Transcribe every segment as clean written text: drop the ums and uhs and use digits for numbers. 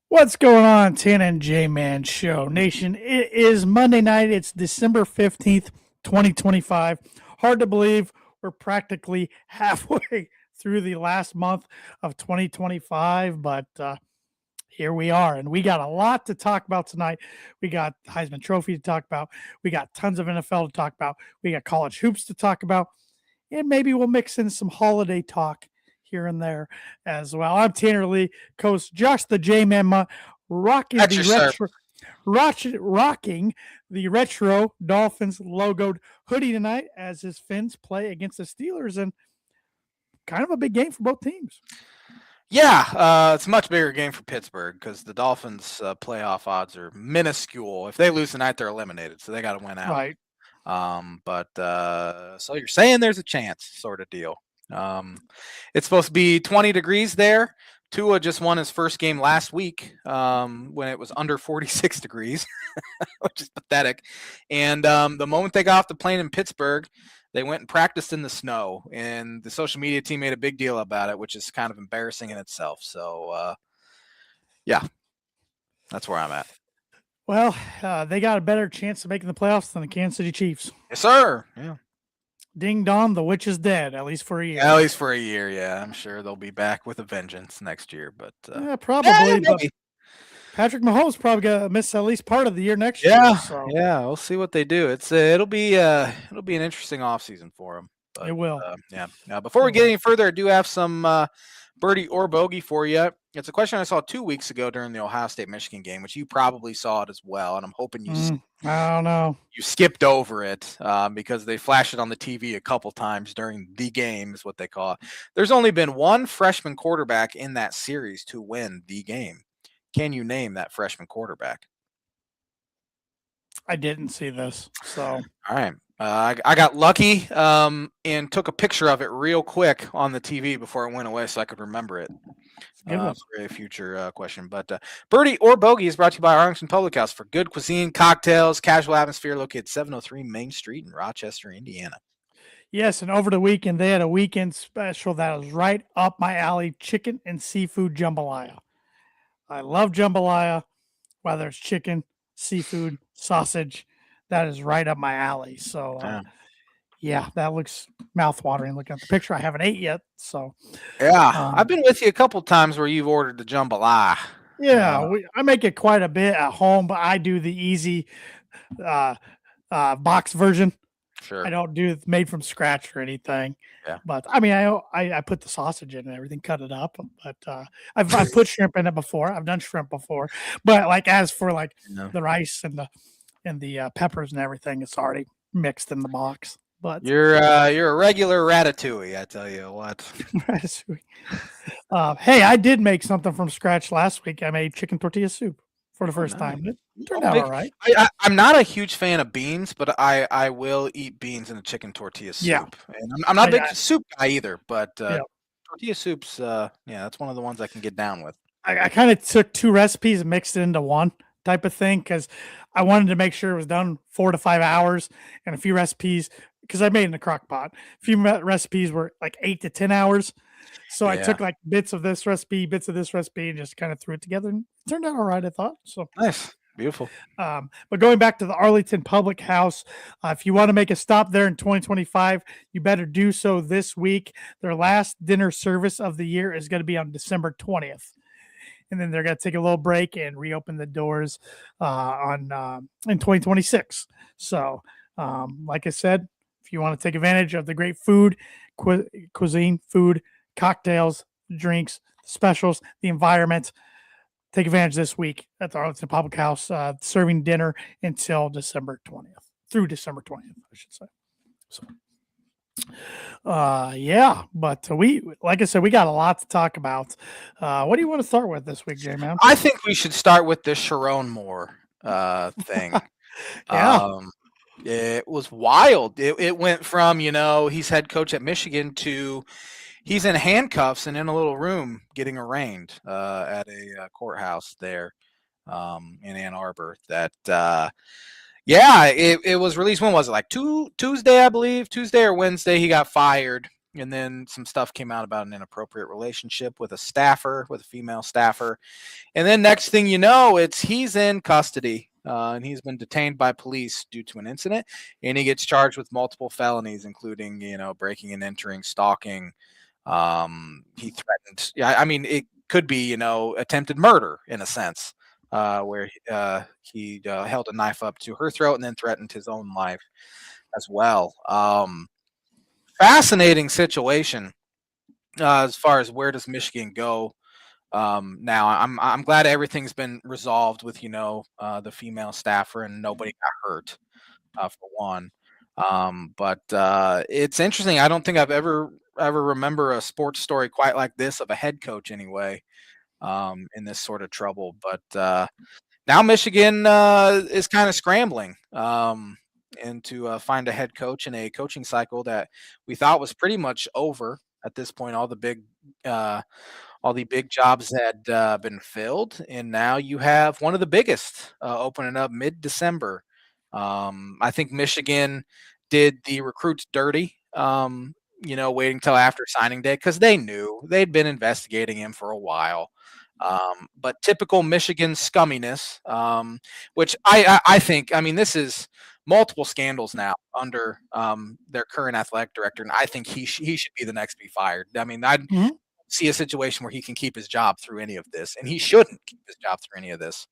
What's going on, Tan and J Man Show Nation? It is Monday night. It's December 15th, 2025. Hard to believe we're practically halfway through the last month of 2025, but here we are. And we got a lot to talk about tonight. We got the Heisman Trophy to talk about. We got tons of NFL to talk about. We got college hoops to talk about. And maybe we'll mix in some holiday talk here and there as well. I'm Tanner Lee, Coach Josh the J Man, rocking At the your service. rocking the retro Dolphins logoed hoodie tonight as his Fins play against the Steelers, and kind of a big game for both teams. Yeah, it's a much bigger game for Pittsburgh because the Dolphins' playoff odds are minuscule. If they lose tonight, they're eliminated, so they got to win out. Right. So you're saying there's a chance, sort of deal. It's supposed to be 20 degrees there. Tua just won his first game last week when it was under 46 degrees, which is pathetic. And the moment they got off the plane in Pittsburgh, they went and practiced in the snow, and the social media team made a big deal about it, which is kind of embarrassing in itself. So, yeah, that's where I'm at. Well, they got a better chance of making the playoffs than the Kansas City Chiefs. Yes, sir. Yeah. Ding dong, the witch is dead, at least for a year. At least for a year, yeah. I'm sure they'll be back with a vengeance next year, but yeah, probably. But Patrick Mahomes probably gonna miss at least part of the year next year. So. Yeah, we'll see what they do. It'll be an interesting offseason for them. But, it will. Yeah. Now, before we get any further, I do have some birdie or bogey for you. It's a question I saw 2 weeks ago during the Ohio State-Michigan game, which you probably saw it as well, and I'm hoping you. I don't know. You skipped over it because they flashed it on the TV a couple times during the game, is what they call it. There's only been one freshman quarterback in that series to win the game. Can you name that freshman quarterback? I didn't see this. So. All right. I got lucky and took a picture of it real quick on the TV before it went away so I could remember it. For a future question. But birdie or bogey is brought to you by Arlington Public House for good cuisine, cocktails, casual atmosphere, located 703 Main Street in Rochester, Indiana. Yes, and over the weekend, they had a weekend special that was right up my alley, chicken and seafood jambalaya. I love jambalaya, whether it's chicken, seafood, sausage. That is right up my alley. So, yeah, that looks mouthwatering. Looking at the picture, I haven't ate yet. So, yeah, I've been with you a couple times where you've ordered the jambalaya. Yeah, I make it quite a bit at home, but I do the easy box version. Sure. I don't do it made from scratch or anything. Yeah. But I mean, I put the sausage in and everything, cut it up. But I've put shrimp in it before. I've done shrimp before. But like as for like the rice and the peppers and everything, it's already mixed in the box. But you're a regular ratatouille, I tell you what. Ratatouille. Hey, I did make something from scratch last week. I made chicken tortilla soup for the first time. It turned out all right. I'm not a huge fan of beans, but I will eat beans in a chicken tortilla soup. Yeah. And I'm not a big soup guy either, but tortilla soups, that's one of the ones I can get down with. I kind of took two recipes and mixed it into one type of thing because I wanted to make sure it was done 4 to 5 hours, and a few recipes, because I made it in a crock pot, a few recipes were like 8 to 10 hours. So I took like bits of this recipe, and just kind of threw it together, and it turned out all right, I thought. So nice. Beautiful. But going back to the Arlington Public House, if you want to make a stop there in 2025, you better do so this week. Their last dinner service of the year is going to be on December 20th. And then they're going to take a little break and reopen the doors in 2026. So, like I said, if you want to take advantage of the great food, cuisine, food, cocktails, drinks, specials, the environment, take advantage this week at the Arlington Public House, serving dinner until December 20th, through December 20th, I should say. So, but like I said, we got a lot to talk about. What do you want to start with this week, J-Man? I think we should start with this Sharon Moore thing. It was wild. It went from, he's head coach at Michigan to he's in handcuffs and in a little room getting arraigned at a courthouse there in Ann Arbor. It was released. When was it? Like Tuesday, I believe. Tuesday or Wednesday, he got fired. and then some stuff came out about an inappropriate relationship with a female staffer. And then next thing you know, he's in custody, and he's been detained by police due to an incident, and he gets charged with multiple felonies, including breaking and entering, stalking. He threatened. Yeah, I mean it could be attempted murder in a sense, where he held a knife up to her throat and then threatened his own life as well. Fascinating situation as far as where does Michigan go now. I'm glad everything's been resolved with the female staffer and nobody got hurt for one. But it's interesting. I don't think I've ever remember a sports story quite like this of a head coach anyway in this sort of trouble. But now Michigan is kind of scrambling and to find a head coach in a coaching cycle that we thought was pretty much over at this point. All the big jobs had been filled, and now you have one of the biggest opening up mid-December. I think Michigan did the recruits dirty, waiting till after signing day because they knew they'd been investigating him for a while. But typical Michigan scumminess, which I think, I mean, this is multiple scandals now under their current athletic director, and I think he should be the next to be fired. I mean, I Mhm. see a situation where he can keep his job through any of this, and he shouldn't keep his job through any of this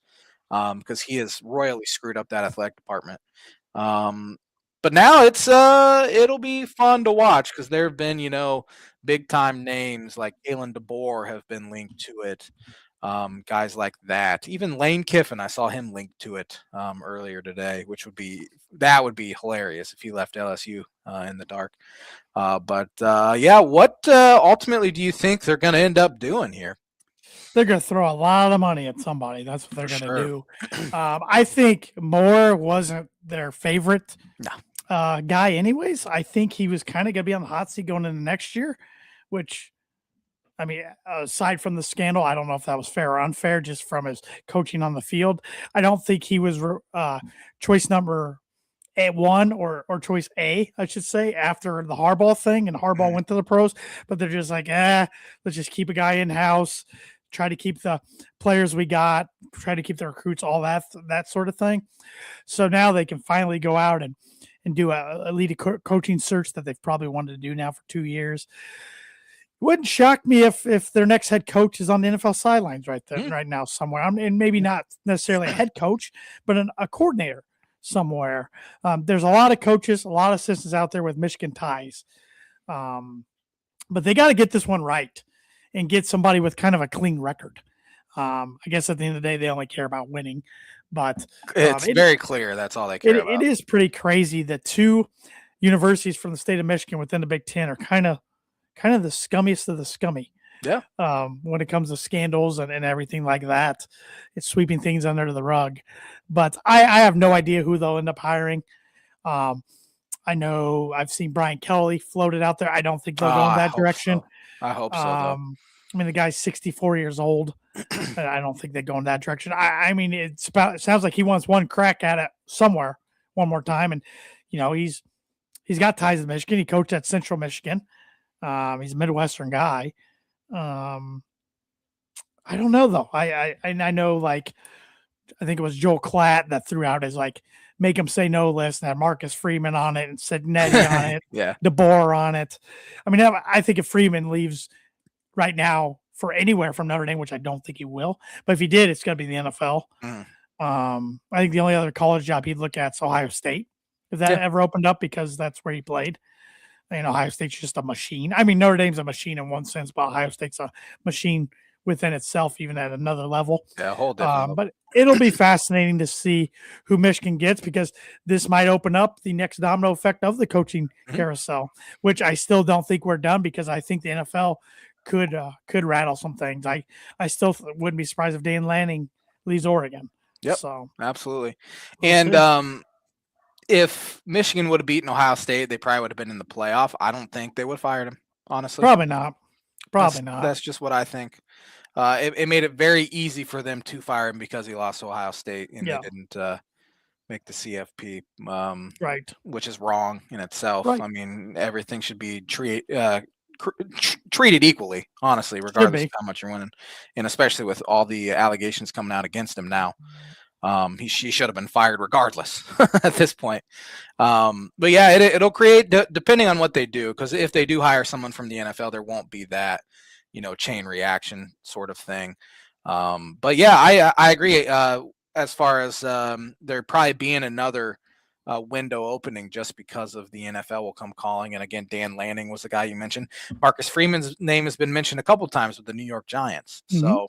because he has royally screwed up that athletic department. Um, but now it'll be fun to watch because there have been big time names like Kalen DeBoer have been linked to it. Guys like that, even Lane Kiffin, I saw him linked to it earlier today, which would be hilarious if he left LSU in the dark. But yeah, what ultimately do you think they're going to end up doing here? They're going to throw a lot of money at somebody. That's what they're For going to sure. do. I think Moore wasn't their favorite No. guy, anyways. I think he was kind of going to be on the hot seat going into next year, which, I mean, aside from the scandal, I don't know if that was fair or unfair just from his coaching on the field. I don't think he was choice number one or choice A, I should say, after the Harbaugh thing, and Harbaugh went to the pros, but they're just like, let's just keep a guy in house, try to keep the players we got, try to keep the recruits, all that sort of thing. So now they can finally go out and do a elite coaching search that they've probably wanted to do now for 2 years. It wouldn't shock me if their next head coach is on the NFL sidelines right now somewhere. And maybe not necessarily a head coach, but a coordinator somewhere. There's a lot of coaches, a lot of assistants out there with Michigan ties. But they got to get this one right and get somebody with kind of a clean record. I guess at the end of the day, they only care about winning. But it's very clear that's all they care about. It is pretty crazy that two universities from the state of Michigan within the Big Ten are kind of the scummiest of the scummy. Yeah. When it comes to scandals and everything like that, it's sweeping things under the rug. But I have no idea who they'll end up hiring. I know I've seen Brian Kelly floated out there. I don't think they'll go in that direction. I hope so, though. I mean, the guy's 64 years old. I don't think they go in that direction. I mean, it sounds like he wants one crack at it somewhere one more time. And, he's got ties to Michigan. He coached at Central Michigan. He's a Midwestern guy. I don't know though. I know, like, I think it was Joel Klatt that threw out his make him say no list and had Marcus Freeman on it and said Nettie on it, yeah, DeBoer on it. I mean, I think if Freeman leaves right now for anywhere from Notre Dame, which I don't think he will, but if he did, it's going to be the NFL. I think the only other college job he'd look at is Ohio State, if that ever opened up, because that's where he played. Ohio State's just a machine. I mean, Notre Dame's a machine in one sense, but Ohio State's a machine within itself, even at another level. Yeah, a whole different level. But it'll be fascinating to see who Michigan gets, because this might open up the next domino effect of the coaching carousel, which I still don't think we're done, because I think the NFL could rattle some things. I still wouldn't be surprised if Dan Lanning leaves Oregon. Yep. So absolutely. And if Michigan would have beaten Ohio State, they probably would have been in the playoff. I don't think they would have fired him, honestly. Probably not. Not. That's just what I think. It made it very easy for them to fire him because he lost to Ohio State and they didn't make the CFP, right, which is wrong in itself. Right. I mean, everything should be treated equally, honestly, Should regardless of be. how much you're winning, and especially with all the allegations coming out against him now. He should have been fired regardless at this point. But yeah, it'll create depending on what they do, because if they do hire someone from the NFL, there won't be that chain reaction sort of thing. But yeah, I agree. As far as there probably being another window opening just because of the NFL will come calling. And again, Dan Lanning was the guy you mentioned. Marcus Freeman's name has been mentioned a couple times with the New York Giants. Mm-hmm. So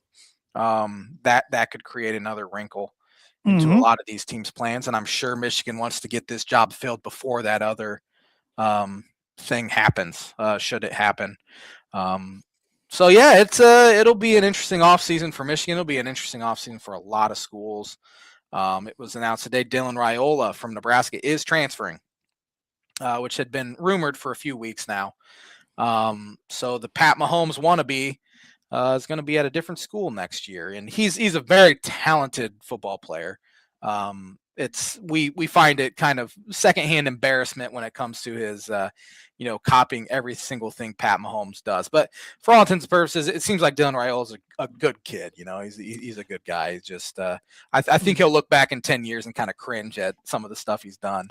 that could create another wrinkle into a Mm-hmm. lot of these teams' plans. And I'm sure Michigan wants to get this job filled before that other thing happens, should it happen. So yeah, it'll be an interesting offseason for Michigan. It'll be an interesting offseason for a lot of schools. It was announced today Dylan Raiola from Nebraska is transferring, which had been rumored for a few weeks now. So the Pat Mahomes wannabe is going to be at a different school next year, and he's a very talented football player. We find it kind of secondhand embarrassment when it comes to his copying every single thing Pat Mahomes does. But for all intents and purposes, it seems like Dylan Raiola is a good kid. He's a good guy. He's just I think he'll look back in 10 years and kind of cringe at some of the stuff he's done.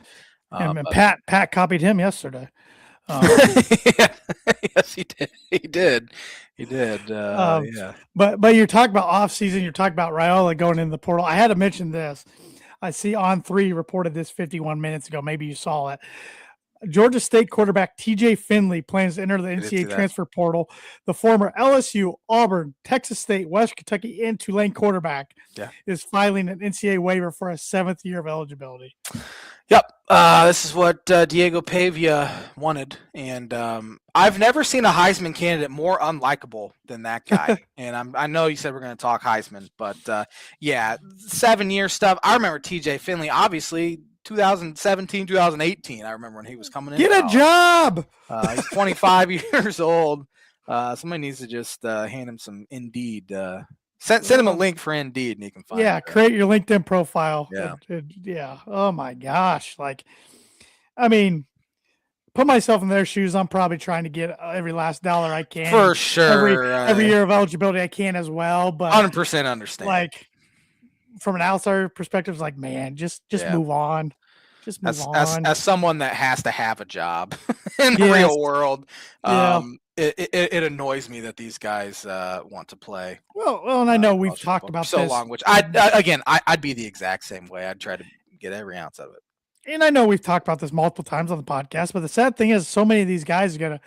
And Pat copied him yesterday. Yes, he did. He did. Yeah. But you're talking about off season. You're talking about Raiola going in the portal. I had to mention this. I see On3 reported this 51 minutes ago. Maybe you saw it. Georgia State quarterback TJ Finley plans to enter the NCAA transfer portal. The former LSU, Auburn, Texas State, West Kentucky, and Tulane quarterback is filing an NCAA waiver for a 7th year of eligibility. Yep. This is what Diego Pavia wanted. And I've never seen a Heisman candidate more unlikable than that guy. And I know you said we're going to talk Heisman, but 7-year stuff. I remember TJ Finley, obviously, 2017, 2018. I remember when he was coming in. Get a job. He's 25 years old. Somebody needs to just hand him some Indeed. Send him a link for Indeed, and he can find it. Yeah, create your LinkedIn profile. Yeah. Yeah. Oh my gosh. I mean, put myself in their shoes. I'm probably trying to get every last dollar I can. For sure. Every year of eligibility I can as well. But 100% understand. From an outsider perspective, it's like, man, just move on. Just move on. As someone that has to have a job in the real world, it annoys me that these guys want to play. Well, and I know we've talked about so this. long, which I'd be the exact same way. I'd try to get every ounce of it. And I know we've talked about this multiple times on the podcast, but the sad thing is so many of these guys are going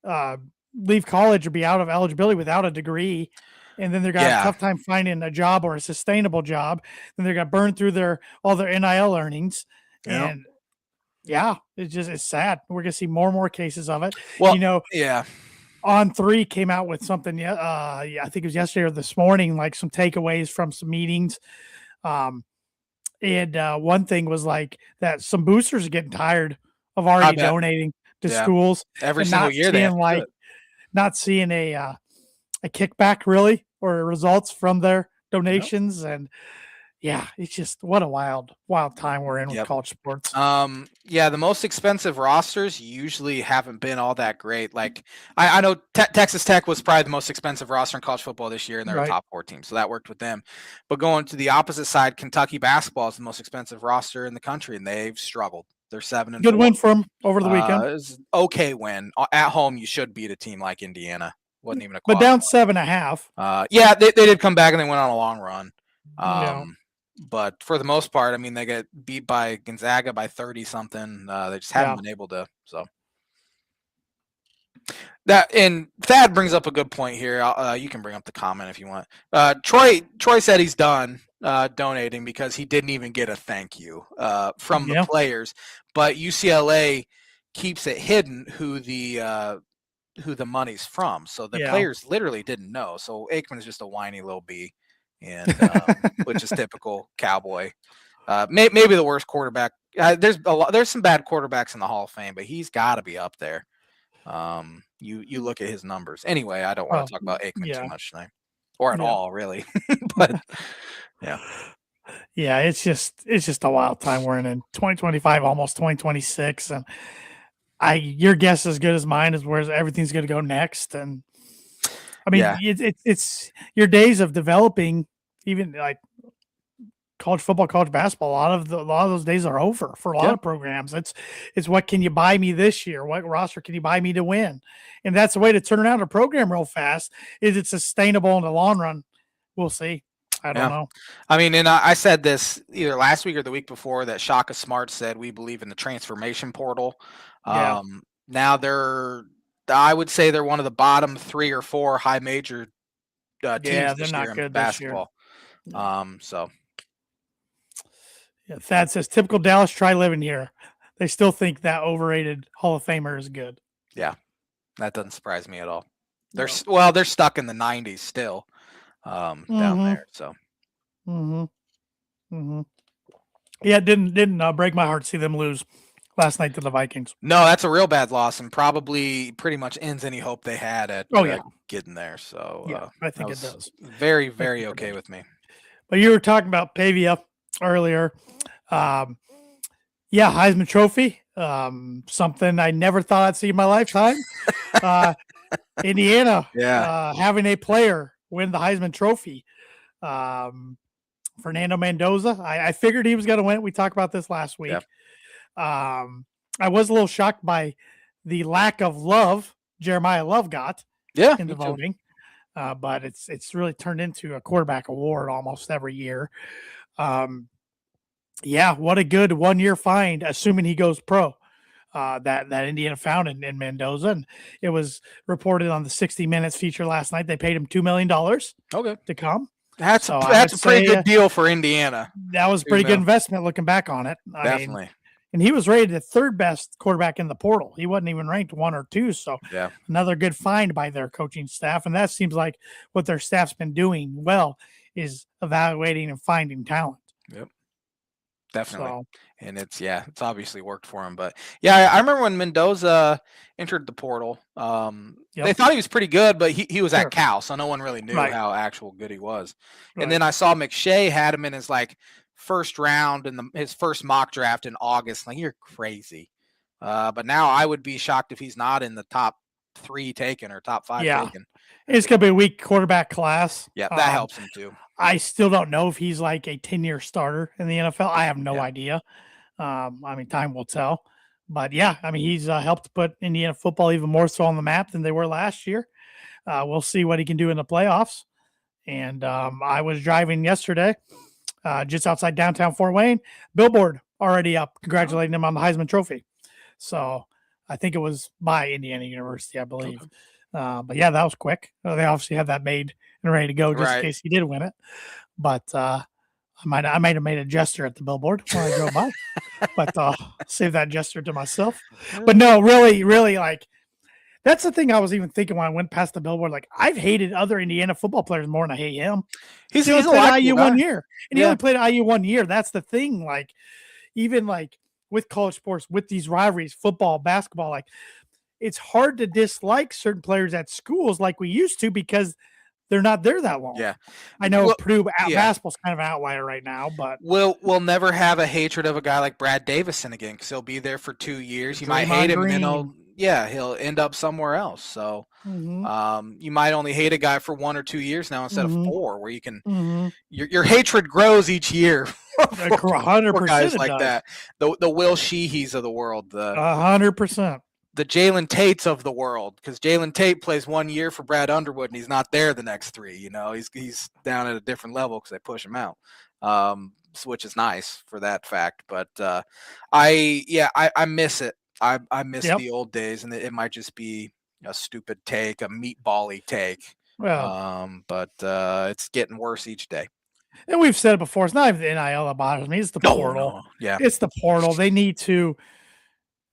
to leave college or be out of eligibility without a degree. And then they're going to have a tough time finding a job or a sustainable job. Then they're going to burn through all their NIL earnings. Yep. And it's sad. We're going to see more and more cases of it. Well, On3 came out with something. I think it was yesterday or this morning, like some takeaways from some meetings. And one thing was like that some boosters are getting tired of already donating to schools every single year. They not seeing a kickback really or results from their donations. And it's just what a wild time we're in with college sports. The most expensive rosters usually haven't been all that great. Like I know Texas Tech was probably the most expensive roster in college football this year, and they're a top 4 team, so that worked with them. But going to the opposite side, Kentucky basketball is the most expensive roster in the country, and they've struggled. They're 7-4. Good win for them over the weekend. It was okay win. At home, you should beat a team like Indiana. Wasn't even a but down 7.5. They did come back and they went on a long run. But for the most part, I mean, they get beat by Gonzaga by 30 something. They just haven't been able to. So and Thad brings up a good point here. You can bring up the comment if you want. Troy said he's done donating because he didn't even get a thank you from the players. But UCLA keeps it hidden who the money's from. So the players literally didn't know. So Aikman is just a whiny little bee. And which is typical Cowboy. Maybe the worst quarterback. There's some bad quarterbacks in the Hall of Fame, but he's got to be up there. You look at his numbers. Anyway, I don't want to talk about Aikman too much tonight, or at all, really. But it's just a wild time we're in 2025, almost 2026, and Your guess is as good as mine as where everything's going to go next. And I mean, Yeah. it's your days of developing, even like college football, college basketball. A lot of those days are over for a lot Yeah. of programs. It's what can you buy me this year? What roster can you buy me to win? And that's the way to turn around a program real fast. Is it sustainable in the long run? We'll see. I don't Yeah. know. I mean, and I said this either last week or the week before that Shaka Smart said we believe in the transformation portal. Yeah. Now I would say they're one of the bottom 3 or 4 high major Yeah, teams they're this year not in good this year. basketball. So yeah, Thad says typical Dallas. Try living here. They still think that overrated Hall of Famer is good. yeah, that doesn't surprise me at all. No. They're stuck in the 90s still down there. So Mm-hmm. Mm-hmm. Yeah, it didn't break my heart to see them lose last night to the Vikings. no, that's a real bad loss and probably pretty much ends any hope they had at getting there. So yeah, I that think it was does. very, very okay with me. But you were talking about Pavia earlier. Yeah, Heisman Trophy. Something I never thought I'd see in my lifetime. Indiana having a player win the Heisman Trophy. Fernando Mendoza. I figured he was going to win. We talked about this last week. Yeah. I was a little shocked by the lack of love Jeremiah Love got in the voting. But it's really turned into a quarterback award almost every year. Yeah, what a good 1-year find, assuming he goes pro. That Indiana found in Mendoza, and it was reported on the 60 Minutes feature last night. They paid him $2 million to come. That's a pretty good deal for Indiana. That was a pretty good investment looking back on it. Definitely. And he was rated the 3rd best quarterback in the portal. He wasn't even ranked 1 or 2. So another good find by their coaching staff. And that seems like what their staff's been doing well is evaluating and finding talent. Yep. Definitely. So, and it's obviously worked for him. But I remember when Mendoza entered the portal, they thought he was pretty good, but he was at Cal, so no one really knew how actual good he was. And then I saw McShay had him in his first round in his first mock draft in August. Like, you're crazy. But now I would be shocked if he's not in the top 3 taken or top 5 taken. It's going to be a weak quarterback class. Yeah, that helps him too. I still don't know if he's like a 10-year starter in the NFL. I have no idea. I mean, time will tell. But he's helped put Indiana football even more so on the map than they were last year. We'll see what he can do in the playoffs. And I was driving yesterday just outside downtown Fort Wayne. Billboard already up congratulating him on the Heisman Trophy. So I think it was by Indiana University, I believe. Okay. But that was quick. They obviously had that made and ready to go just in case he did win it. But I might have made a gesture at the billboard when I drove by, but save that gesture to myself. But no, really, like that's the thing I was even thinking when I went past the billboard. Like, I've hated other Indiana football players more than I hate him. He's only played at IU 1 year, and he only played at IU 1 year. That's the thing. Like, even like with college sports, with these rivalries, football, basketball, like it's hard to dislike certain players at schools like we used to because they're not there that long. Yeah, I know Purdue basketball's kind of an outlier right now, but we'll never have a hatred of a guy like Brad Davison again because he'll be there for 2 years. You might hate him, and then he'll end up somewhere else. So you might only hate a guy for 1 or 2 years now instead of 4, where you can your hatred grows each year. 100% guys like that. The Will Sheehys of the world. 100%. The Jalen Tates of the world, because Jalen Tate plays 1 year for Brad Underwood and he's not there the next 3. You know, he's down at a different level because they push him out, which is nice for that fact. But I miss it. I miss the old days, and it might just be a stupid take, a meatball-y take. Well, but it's getting worse each day. And we've said it before. It's not even the NIL that bothers me. It's the portal. No. Yeah, it's the portal. They need to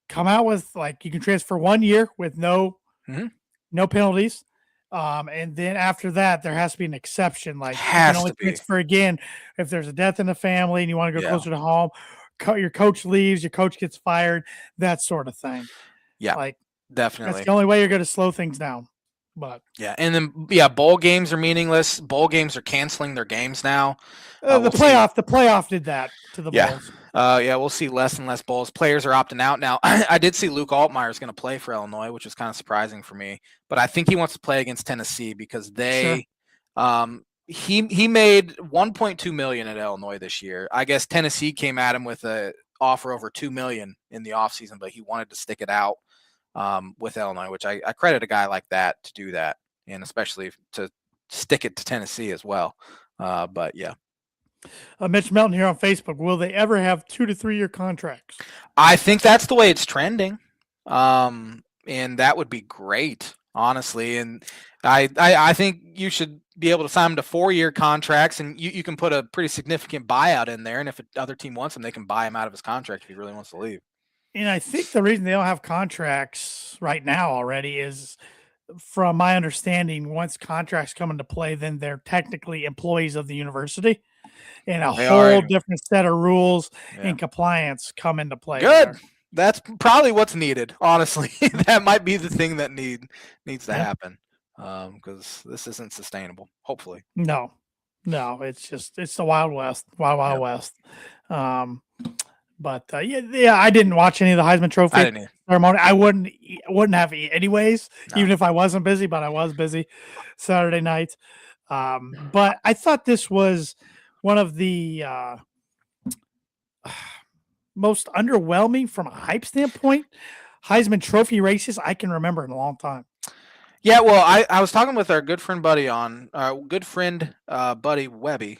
come out with you can transfer 1 year with no penalties. And then after that, there has to be an exception. Like, you can only transfer again if there's a death in the family and you want to go closer to home. Your coach leaves, your coach gets fired, that sort of thing. Yeah, definitely. That's the only way you're going to slow things down. But Yeah, and then bowl games are meaningless. Bowl games are canceling their games now. the We'll see. playoff did that to the Yeah. bowls. We'll see less and less bowls. Players are opting out now. I did see Luke Altmaier is going to play for Illinois, which was kind of surprising for me. But I think he wants to play against Tennessee because Sure. he made 1.2 million at Illinois this year. I guess Tennessee came at him with a offer over 2 million in the offseason, but he wanted to stick it out with Illinois, which I credit a guy like that to do that, and especially to stick it to Tennessee as well. But yeah. Mitch Melton here on Facebook. Will they ever have 2 to 3 year contracts? I think that's the way it's trending. And that would be great, honestly. And I think you should be able to sign them to 4-year contracts, and you can put a pretty significant buyout in there. And if another team wants him, they can buy him out of his contract if he really wants to leave. And I think the reason they don't have contracts right now already is, from my understanding, once contracts come into play, then they're technically employees of the university, and a whole different set of rules and compliance come into play. Good. There. That's probably what's needed. Honestly, that might be the thing that needs to happen, because this isn't sustainable. Hopefully, no, it's the Wild West, Wild West. But I didn't watch any of the Heisman Trophy ceremony. I wouldn't have anyways, even if I wasn't busy. But I was busy Saturday night. But I thought this was one of the most underwhelming from a hype standpoint Heisman Trophy races I can remember in a long time. Yeah, well, I was talking with our good friend Buddy Buddy Webby.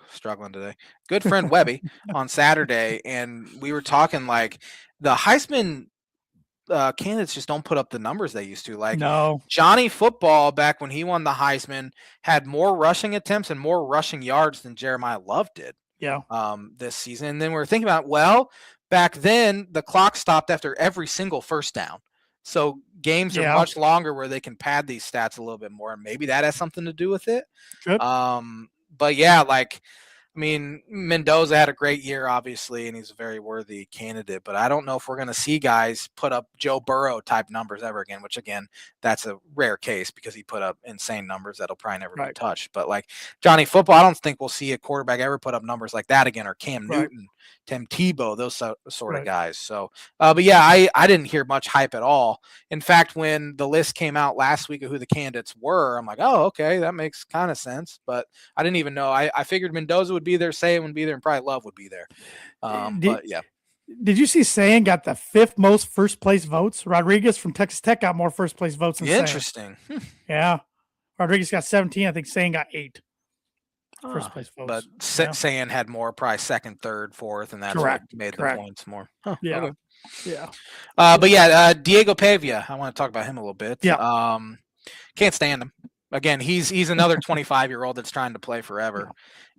Struggling today. Good friend Webby on Saturday, and we were talking like the Heisman candidates just don't put up the numbers they used to. Like Johnny Football, back when he won the Heisman, had more rushing attempts and more rushing yards than Jeremiah Love did. Yeah. This season, and then we were thinking about, well, back then the clock stopped after every single first down, so games are much longer where they can pad these stats a little bit more, and maybe that has something to do with it. Good. But yeah, like, I mean, Mendoza had a great year, obviously, and he's a very worthy candidate. But I don't know if we're going to see guys put up Joe Burrow type numbers ever again, which, again, that's a rare case because he put up insane numbers that'll probably never be touched. But like Johnny Football, I don't think we'll see a quarterback ever put up numbers like that again, or Cam Newton, Tim Tebow, those sort of guys. So, but yeah, I didn't hear much hype at all. In fact, when the list came out last week of who the candidates were, I'm like, oh, okay, that makes kind of sense. But I didn't even know. I figured Mendoza would be there, Sayan would be there, and probably Love would be there. But yeah. Did you see Sayan got the 5th most first place votes? Rodriguez from Texas Tech got more first place votes than Interesting. Yeah. Rodriguez got 17. I think Sayan got 8 first place votes. But Sayan had more, probably 2nd, 3rd, 4th, and that's what made the points more. Yeah. Okay. Yeah. But yeah, Diego Pavia, I want to talk about him a little bit. Yeah. Can't stand him. Again, he's another 25-year-old that's trying to play forever.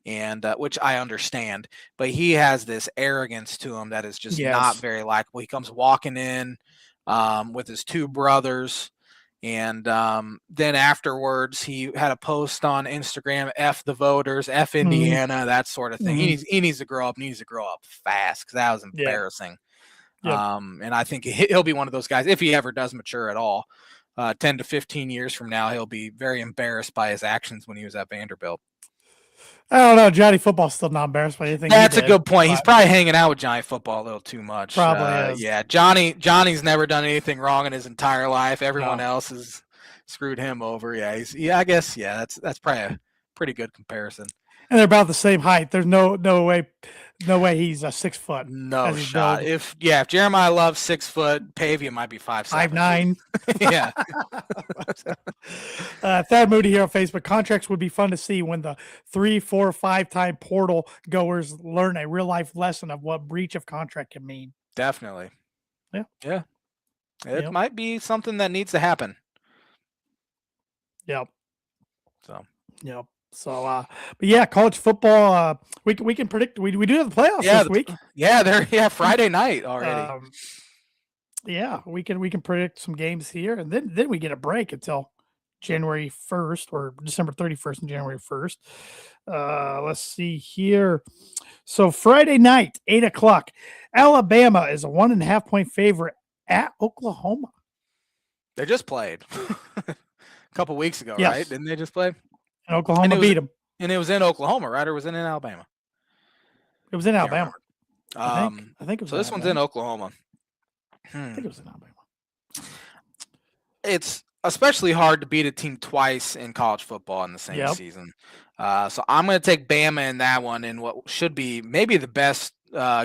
And which I understand, but he has this arrogance to him that is just not very likable. He comes walking in with his 2 brothers, and then afterwards he had a post on Instagram, F the voters, F Indiana, that sort of thing. He needs to grow up, fast, because that was embarrassing. And I think he'll be one of those guys, if he ever does mature at all, 10 to 15 years from now, he'll be very embarrassed by his actions when he was at Vanderbilt. I don't know. Johnny Football's still not embarrassed by anything. That's a good point. He's probably hanging out with Johnny Football a little too much. Probably is. Yeah, Johnny's never done anything wrong in his entire life. Everyone else has screwed him over. Yeah, I guess that's probably a pretty good comparison. And they're about the same height. There's no way he's 6 foot. No shot. If Jeremiah Love's 6 foot, Pavia might be 5'7". 5'9". Yeah. Thad Moody here on Facebook. Contracts would be fun to see when the 3, 4, 5-time portal goers learn a real life lesson of what breach of contract can mean. Definitely. Yeah. It might be something that needs to happen. Yep. So. Yep. So, but yeah, college football. We can predict. We do have the playoffs this week. They're Friday night already. We can predict some games here, and then we get a break until January 1st or December 31st and January 1st. Let's see here. So Friday night, 8:00, Alabama is a 1.5 point favorite at Oklahoma. They just played. couple weeks ago, Yes. right? Didn't they just play? And Oklahoma beat them. And it was in Oklahoma, right? Or was it in Alabama? It was in Can't Alabama. remember. I think it was. So this one's in Oklahoma. I think it was in Alabama. It's especially hard to beat a team twice in college football in the same season. So I'm going to take Bama in that one in what should be maybe the best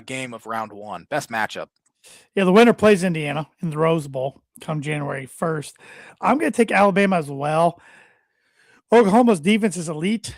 game of round one, best matchup. Yeah, the winner plays Indiana in the Rose Bowl come January 1st. I'm going to take Alabama as well. Oklahoma's defense is elite,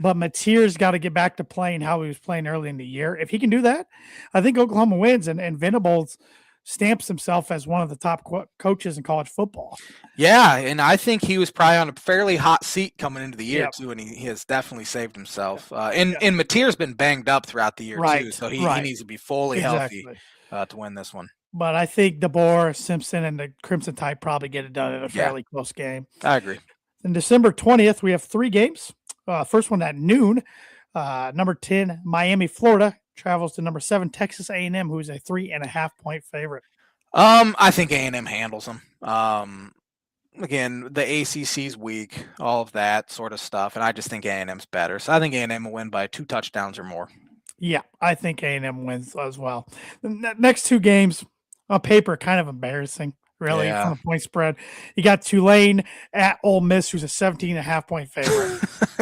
but Mateer's got to get back to playing how he was playing early in the year. If he can do that, I think Oklahoma wins, and Venables stamps himself as one of the top coaches in college football. Yeah, and I think he was probably on a fairly hot seat coming into the year too, and he has definitely saved himself. And Mateer's been banged up throughout the year too, so he needs to be fully healthy to win this one. But I think DeBoer, Simpson, and the Crimson Tide probably get it done in a fairly close game. I agree. On December 20th, we have 3 games. First one at noon. Number 10, Miami, Florida, travels to number 7, Texas A&M, who's a 3.5-point favorite. I think A&M handles them. Again, the ACC's weak, all of that sort of stuff, and I just think A&M's better. So I think A&M will win by 2 touchdowns or more. Yeah, I think A&M wins as well. The next 2 games on paper kind of embarrassing, really, from the point spread. You got Tulane at Ole Miss, who's a 17.5-point favorite.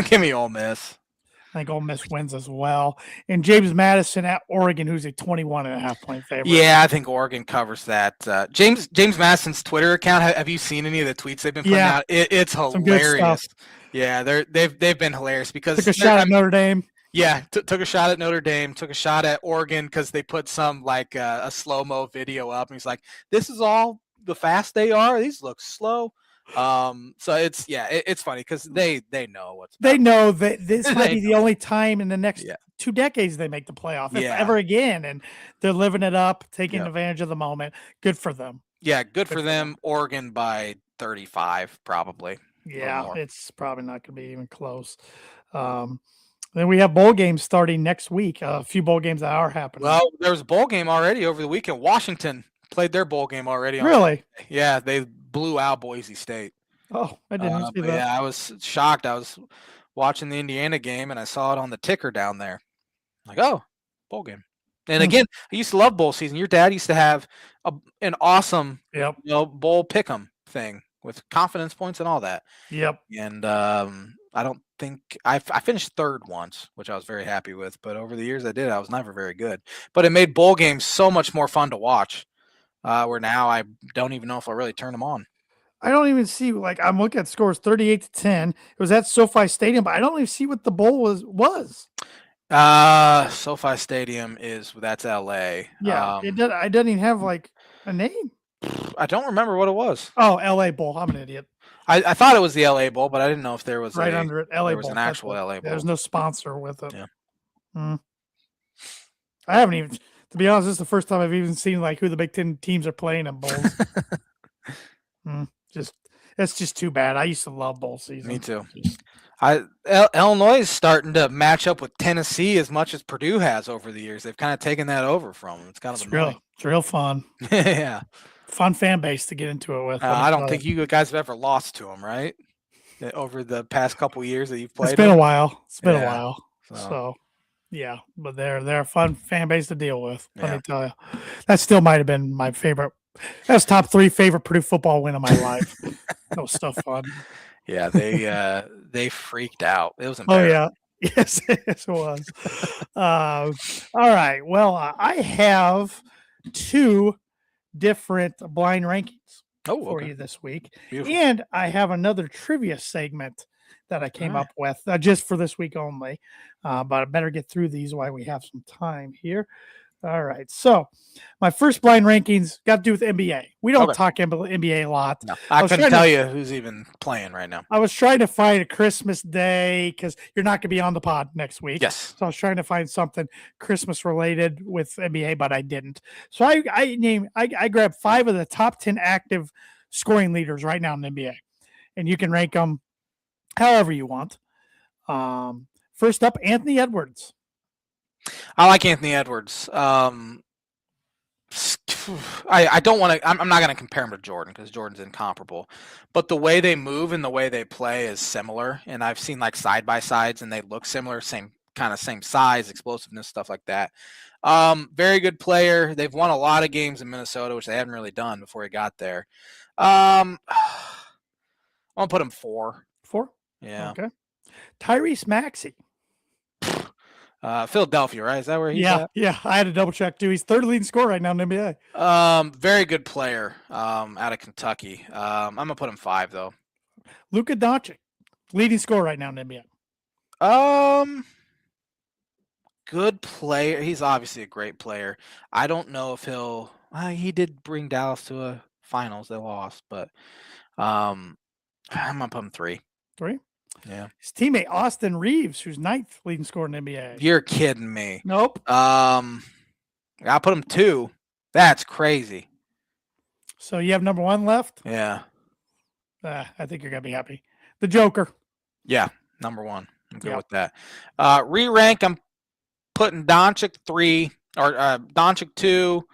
Give me Ole Miss. I think Ole Miss wins as well. And James Madison at Oregon, who's a 21.5-point favorite. Yeah, I think Oregon covers that. James Madison's Twitter account. Have you seen any of the tweets they've been putting out? It's hilarious. Yeah, they've been hilarious because took a shot at Notre Dame. Yeah, took a shot at Notre Dame, took a shot at Oregon because they put some like a slow-mo video up, and he's like, "This is all the fast they are. These look slow." So it's funny because they know what's they know that this might be the only time in the next 2 decades they make the playoff, if ever again, and they're living it up, taking advantage of the moment. Good for them. Yeah, good for them. Oregon by 35, probably. Yeah, it's probably not going to be even close. Then we have bowl games starting next week. A few bowl games that are happening. Well, there was a bowl game already over the weekend. Washington played their bowl game already. Really? Yeah, they blew out Boise State. Oh, I didn't see that. Yeah, I was shocked. I was watching the Indiana game, and I saw it on the ticker down there. Like, oh, bowl game. And again, I used to love bowl season. Your dad used to have an awesome bowl pick'em thing with confidence points and all that. Yep. And I don't think I finished 3rd once, which I was very happy with. But over the years I was never very good. But it made bowl games so much more fun to watch. Where now I don't even know if I'll really turn them on. I don't even see, like, I'm looking at scores 38-10. It was at SoFi Stadium, but I don't even see what the bowl was. SoFi Stadium that's LA. Yeah, it doesn't even have like a name. I don't remember what it was. Oh, LA Bowl. I'm an idiot. I thought it was the LA Bowl, but I didn't know if there was under it. LA there was Bowl. an actual LA Bowl. There's no sponsor with it. Yeah. I haven't even, to be honest, this is the first time I've even seen like who the Big Ten teams are playing in bowls. It's just too bad. I used to love bowl season. Me too. Illinois is starting to match up with Tennessee as much as Purdue has over the years. They've kind of taken that over from them. It's kind of annoying. It's real fun. Yeah. Fun fan base to get into it with. I don't think you guys have ever lost to them, right? Over the past couple years that you've played. It's been a while. So yeah, but they're a fun fan base to deal with. Let me tell you, that still might have been my favorite. That's top 3 favorite Purdue football win of my life. That was so fun. Yeah, they freaked out. It was embarrassing. Oh yeah, yes, it was. All right. Well, I have 2 different blind rankings for you this week. Beautiful. And I have another trivia segment that I came up with just for this week only. But I better get through these while we have some time here. All right. So my first blind rankings got to do with NBA. We don't talk NBA a lot. No, I couldn't tell you who's even playing right now. I was trying to find a Christmas day because you're not going to be on the pod next week. Yes. So I was trying to find something Christmas related with NBA, but I didn't. So I grabbed 5 of the top 10 active scoring leaders right now in the NBA. And you can rank them however you want. First up, Anthony Edwards. I like Anthony Edwards. I don't want to. I'm not going to compare him to Jordan because Jordan's incomparable. But the way they move and the way they play is similar. And I've seen like side by sides, and they look similar, same size, explosiveness, stuff like that. Very good player. They've won a lot of games in Minnesota, which they hadn't really done before he got there. I'm gonna put him 4. 4. Yeah. Okay. Tyrese Maxey. Philadelphia, right? Is that where he's Yeah, at? yeah. I had to double check too. He's third leading scorer right now in the NBA. Very good player. Out of Kentucky. I'm gonna put him 5 though. Luka Doncic, leading scorer right now in the NBA. Good player. He's obviously a great player. I don't know if he'll. He did bring Dallas to a finals. They lost, but I'm gonna put him 3. 3. Yeah. His teammate Austin Reeves, who's 9th leading scorer in the NBA. You're kidding me. Nope. I'll put him 2. That's crazy. So you have number 1 left. Yeah. I think you're gonna be happy. The Joker. Yeah, number 1. I'm good Yep. with that. Re-rank. I'm putting Doncic 3 or Doncic 2.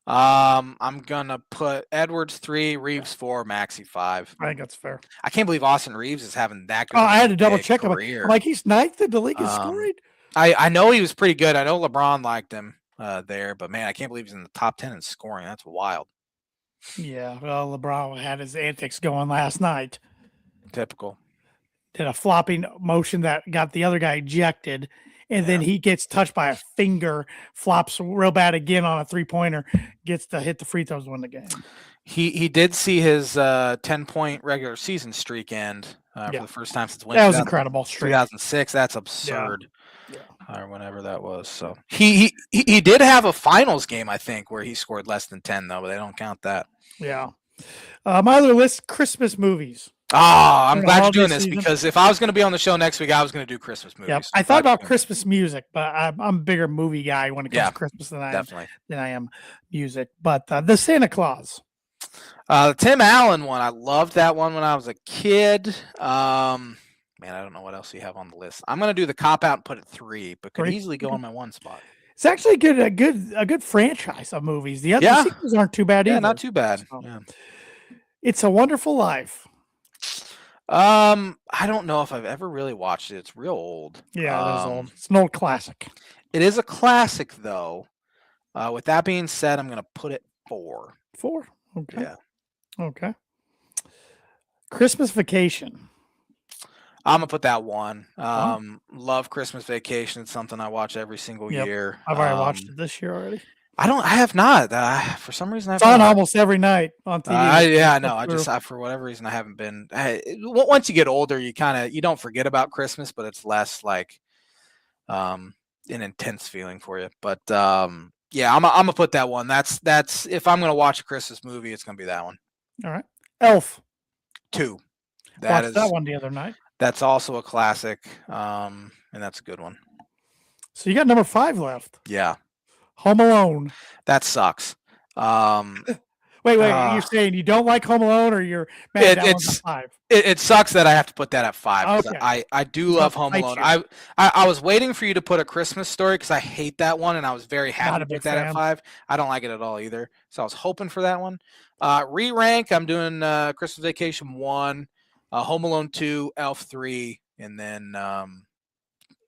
I'm gonna put Edwards 3, Reeves 4, Maxey 5. I think that's fair. I can't believe Austin Reeves is having that good. Oh, I had to double check him. Career. I'm like, he's 9th in the league in scoring. I know he was pretty good. I know LeBron liked him there, but man, I can't believe he's in the top 10 in scoring. That's wild. Yeah, well, LeBron had his antics going last night. Typical. Did a flopping motion that got the other guy ejected, and then he gets touched by a finger, flops real bad again on a 3-pointer, gets to hit the free throws, win the game. He did see his 10-point regular season streak end for the first time since that was incredible. 2006. That's absurd. Yeah. Or whenever that was. So he did have a finals game, I think, where he scored less than 10 though, but they don't count that. Yeah. My other list: Christmas movies. Oh, I'm glad you're doing this because if I was going to be on the show next week, I was going to do Christmas movies. Yep. I thought about Christmas music, but I'm a bigger movie guy when it comes to Christmas than I am music. But the Santa Claus. The Tim Allen one, I loved that one when I was a kid. Man, I don't know what else you have on the list. I'm going to do the cop out and put it 3, but could easily go on my 1 spot. It's actually a good franchise of movies. The other sequels aren't too bad either. Yeah, not too bad. So, yeah. It's a Wonderful Life. I don't know if I've ever really watched it. It's real old. Yeah, it is old. It's an old classic. It is a classic, though. With that being said, I'm going to put it 4. 4? Okay. Yeah. Okay. Christmas Vacation. I'm going to put that 1. Love Christmas Vacation. It's something I watch every single year. I've already watched it this year already. I have not. For some reason, it's on almost every night on TV. I know. For whatever reason, I haven't been. Once you get older, you don't forget about Christmas, but it's less like an intense feeling for you. But yeah, I'm gonna put that 1. That's if I'm gonna watch a Christmas movie, it's gonna be that one. All right. Elf. 2. Watched that one the other night. That's also a classic, and that's a good one. So you got number 5 left. Yeah. Home Alone. That sucks. Wait. You're saying you don't like Home Alone, or you're mad at 5? It sucks that I have to put that at 5. Okay. I do love Home Alone. I was waiting for you to put A Christmas Story because I hate that one, and I was very happy to put that at 5. I don't like it at all either. So I was hoping for that one. Re-rank, I'm doing Christmas Vacation 1, Home Alone 2, Elf 3, and then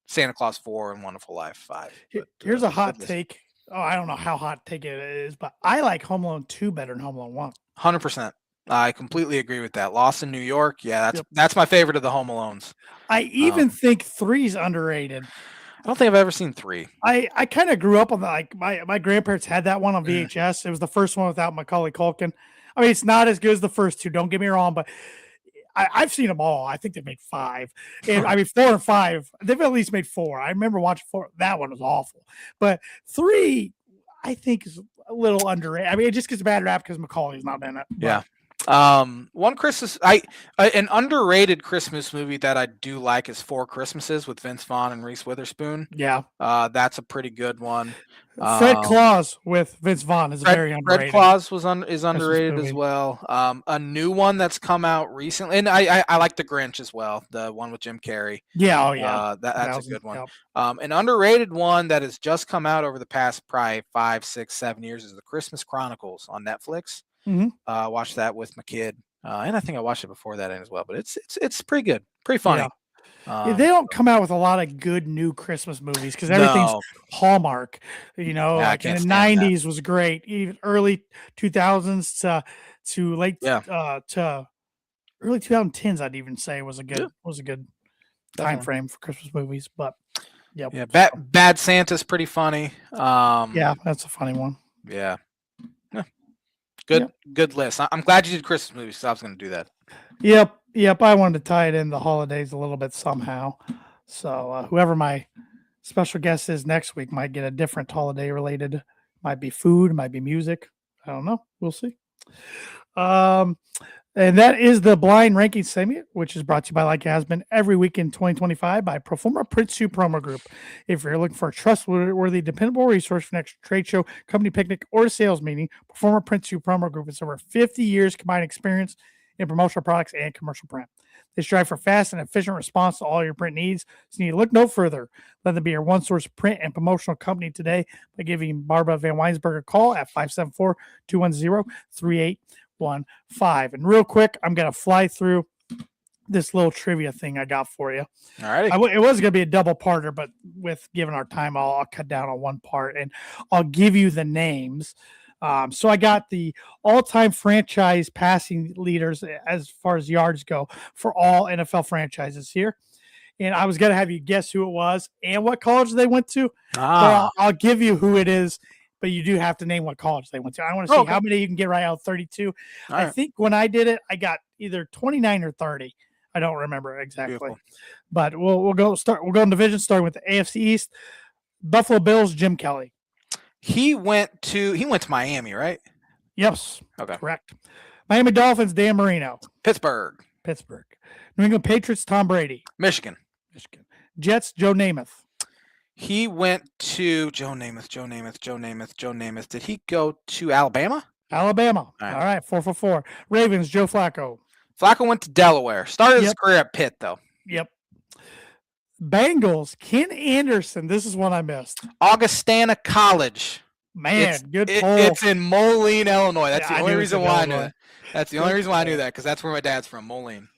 Santa Claus 4 and Wonderful Life 5. Here's a hot take. Oh, I don't know how hot take it is, but I like Home Alone 2 better than Home Alone 1. 100%. I completely agree with that. Lost in New York. Yeah, that's my favorite of the Home Alones. I even think 3's underrated. I don't think I've ever seen 3. I kind of grew up on my grandparents had that one on VHS. It was the first one without Macaulay Culkin. I mean, it's not as good as the first 2. Don't get me wrong, but I've seen them all. I think they've made 5. And, 4 and 5. They've at least made 4. I remember watching 4. That one was awful. But 3, I think, is a little underrated. I mean, it just gets a bad rap because Macaulay's not in it. Yeah. One Christmas, an underrated Christmas movie that I do like is Four Christmases with Vince Vaughn and Reese Witherspoon. Yeah. That's a pretty good one. Fred Claus with Vince Vaughn is very Fred underrated. Claus is Christmas underrated movie. as well. A new one that's come out recently, and I like The Grinch as well, the one with Jim Carrey. Yeah. Oh, yeah. That's a good one. Yep. An underrated one that has just come out over the past probably 5, 6, 7 years is The Christmas Chronicles on Netflix. Mhm. Watched that with my kid, and I think I watched it before that as well. But it's pretty good, pretty funny. Yeah. Yeah, they don't come out with a lot of good new Christmas movies because everything's No, Hallmark. yeah, I Like in can't the stand that. '90s was great, even early 2000s to late Yeah, to early 2010s. I'd even say was a yeah, good time definitely. frame for Christmas movies. But yep, Yeah, so, Bad Santa's pretty funny. yeah, that's a funny one. Yeah. Yeah. Yep. Good list. I'm glad you did Christmas movies. So I was going to do that. Yep. I wanted to tie it in the holidays a little bit somehow. So whoever my special guest is next week might get a different holiday related. Might be food, might be music. I don't know. We'll see. And that is the blind ranking segment, which is brought to you by Like It Has Been every week in 2025 by Proforma Print Suit Promo Group. If you're looking for a trustworthy, dependable resource for next trade show, company picnic, or sales meeting, Proforma Print Suit Promo Group is over 50 years combined experience in promotional products and commercial print. They strive for fast and efficient response to all your print needs, so you need to look no further. Let them be your one source print and promotional company today by giving Barbara Van Weinsberg a call at 574 210 3815. And real quick, I'm going to fly through this little trivia thing I got for you. All right. It was going to be a double parter, but with given our time, I'll cut down on one part and I'll give you the names. So I got the all-time franchise passing leaders as far as yards go for all NFL franchises here. And I was going to have you guess who it was and what college they went to. But I'll give you who it is, but you do have to name what college they went to. I want to see how many you can get right out of 32. I think when I did it, I got either 29 or 30. I don't remember exactly. Beautiful. But we'll go in division starting with the AFC East. Buffalo Bills, Jim Kelly. He went to Miami, right? Yes. Okay. Correct. Miami Dolphins, Dan Marino. Pittsburgh. New England Patriots, Tom Brady. Michigan. Jets, Joe Namath. He went to Joe Namath. Did he go to Alabama? All right. 4 for 4. Ravens, Joe Flacco. Flacco went to Delaware. Started his career at Pitt, though. Yep. Bengals, Ken Anderson. This is one I missed. Augustana College. Man, good poll. It's in Moline, Illinois. That's the only reason why Illinois. I knew that. That's the only reason why I knew that, because that's where my dad's from, Moline.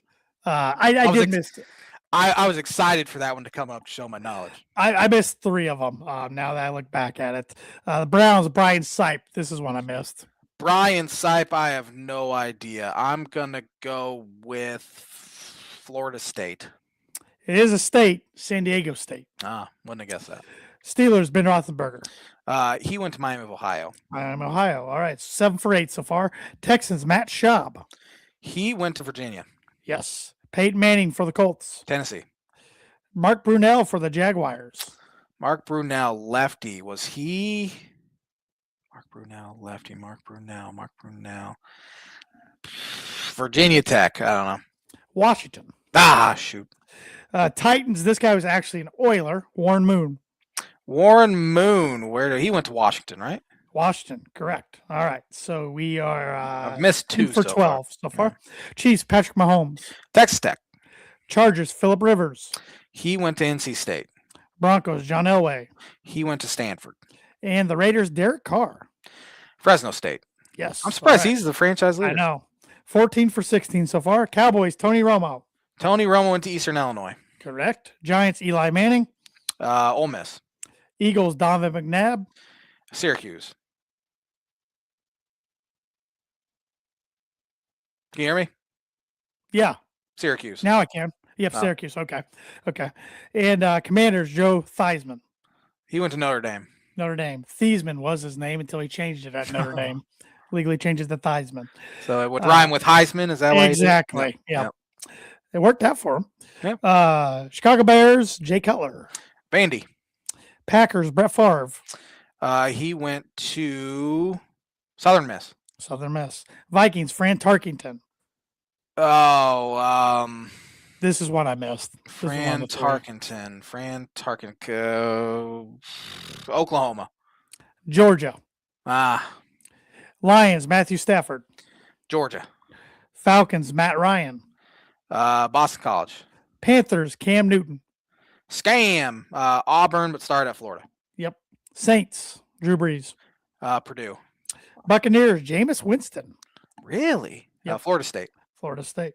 I did miss it. I was excited for that one to come up to show my knowledge. I missed 3 of them now that I look back at it. The Browns, Brian Sipe. This is one I missed. Brian Sipe, I have no idea. I'm going to go with Florida State. It is a state, San Diego State. Wouldn't have guessed that. Steelers, Ben Roethlisberger. He went to Miami of Ohio. Miami of Ohio. All right, 7 for 8 so far. Texans, Matt Schaub. He went to Virginia. Yes. Peyton Manning for the Colts. Tennessee. Mark Brunell for the Jaguars. Mark Brunell, lefty. Was he? Mark Brunell, lefty. Mark Brunell. Virginia Tech. I don't know. Washington. Shoot. Titans. This guy was actually an Oiler. Warren Moon. Where did he went to Washington, right? Washington, correct. All right, so we are I've missed 2 for so 12 far. so far. Chiefs, Patrick Mahomes. Texas Tech. Chargers, Phillip Rivers. He went to NC State. Broncos, John Elway. He went to Stanford. And the Raiders, Derek Carr. Fresno State. Yes. I'm surprised he's the franchise leader. I know. 14 for 16 so far. Cowboys, Tony Romo. Tony Romo went to Eastern Illinois. Correct. Giants, Eli Manning. Ole Miss. Eagles, Donovan McNabb. Syracuse. Can you hear me? Yeah. Syracuse. Now I can. Yep, Syracuse. Okay. And Commanders, Joe Theismann. He went to Notre Dame. Theismann was his name until he changed it at Notre Dame. Legally changes to Theismann. So it would rhyme with Heisman. Is that why? Exactly. Yeah. It worked out for him. Yep. Chicago Bears, Jay Cutler. Vandy. Packers, Brett Favre. He went to Southern Miss. Southern Miss. Vikings, Fran Tarkington. Oh, This is what I missed. This is one of Fran the three. Tarkenton. Oklahoma. Georgia. Ah, Lions, Matthew Stafford. Georgia. Falcons, Matt Ryan. Boston College. Panthers, Cam Newton. Scam. Auburn, but started at Florida. Yep. Saints, Drew Brees. Purdue. Buccaneers, Jameis Winston. Really? Yep. Florida State. Florida State.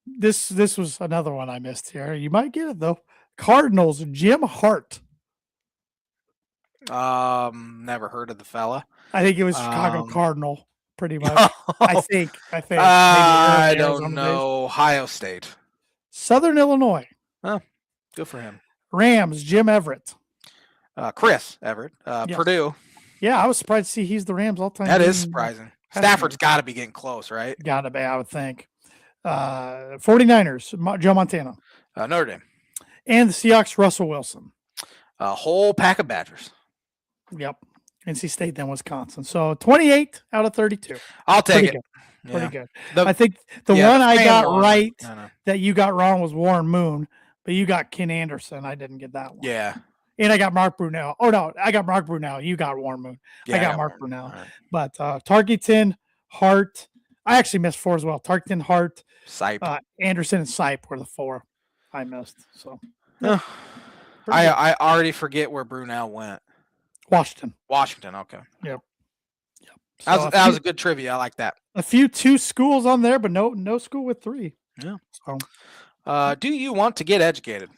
This was another one I missed here. You might get it though. Cardinals, Jim Hart. Never heard of the fella. I think it was Chicago Cardinal, pretty much. I think. I don't know. Ohio State. Southern Illinois. Good for him. Rams, Jim Everett. Chris Everett. Yes. Purdue. Yeah, I was surprised to see he's the Rams all-time. That is surprising. Stafford's got to be getting close, right? Got to be, I would think. 49ers, Joe Montana. Notre Dame. And the Seahawks, Russell Wilson. A whole pack of Badgers. Yep. NC State, then Wisconsin. So 28 out of 32. I'll take it. Pretty good. I think the one the I got one, right that you got wrong was Warren Moon, but you got Ken Anderson. I didn't get that one. Yeah. And I got Mark Brunell. Oh, no, I got Mark Brunell. You got Warren Moon. Yeah, I got Mark Brunell. Right. But Tarkington, Hart. I actually missed 4 as well. Tarkington, Hart, Sipe. Anderson, and Sipe were the 4 I missed. So I already forget where Brunell went. Washington. Okay. Yep. So that was a good trivia. I like that. A few 2 schools on there, but no school with 3. Yeah. So, do you want to get educated?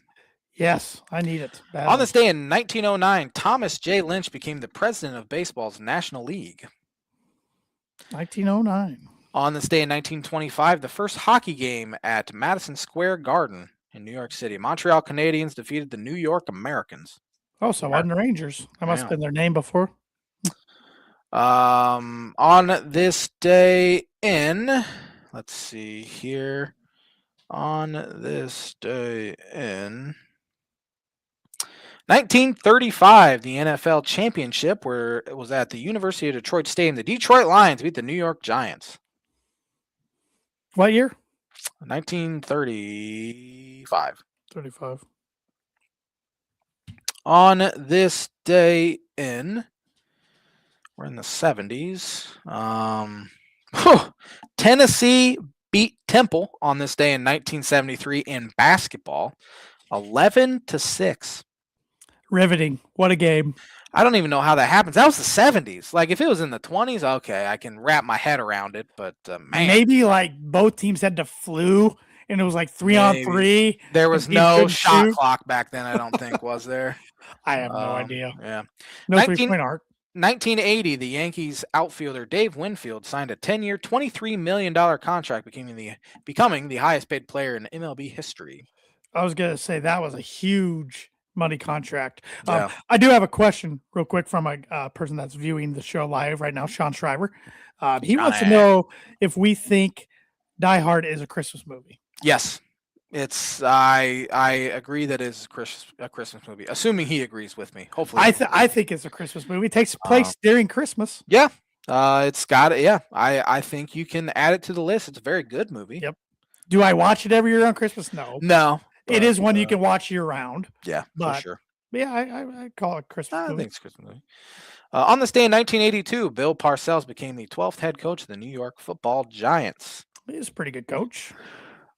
Yes, I need it badly. On this day in 1909, Thomas J. Lynch became the president of baseball's National League. 1909. On this day in 1925, the first hockey game at Madison Square Garden in New York City. Montreal Canadiens defeated the New York Americans. Oh, so it wasn't the Rangers. That must have been their name before. On this day in, let's see here. On this day in 1935, the NFL championship, where it was at the University of Detroit Stadium, the Detroit Lions beat the New York Giants. What year? 1935. 35. On this day in, we're in the 70s. Tennessee beat Temple on this day in 1973 in basketball, 11-6. Riveting. What a game. I don't even know how that happens. That was the 70s. Like, if it was in the 20s, okay, I can wrap my head around it. But, man. Maybe, like, both teams had the flu, and it was like 3-on-3. There was no shot clock back then, I don't think, was there? I have no idea. Yeah. No 3-point arc. 1980, the Yankees outfielder Dave Winfield signed a 10-year, $23 million contract, becoming the highest-paid player in MLB history. I was going to say that was a huge money contract. Yeah. I do have a question real quick from a person that's viewing the show live right now, Sean Shriver. He wants to know if we think Die Hard is a Christmas movie. Yes. I agree that it is a Christmas movie, assuming he agrees with me. Hopefully. I think it's a Christmas movie. It takes place during Christmas. Yeah. It's got it. Yeah. I think you can add it to the list. It's a very good movie. Yep. Do I watch it every year on Christmas? No. It is one you can watch year round. Yeah, for sure. Yeah, I call it Christmas movie. I think it's Christmas movie. On this day in 1982, Bill Parcells became the 12th head coach of the New York Football Giants. He's a pretty good coach.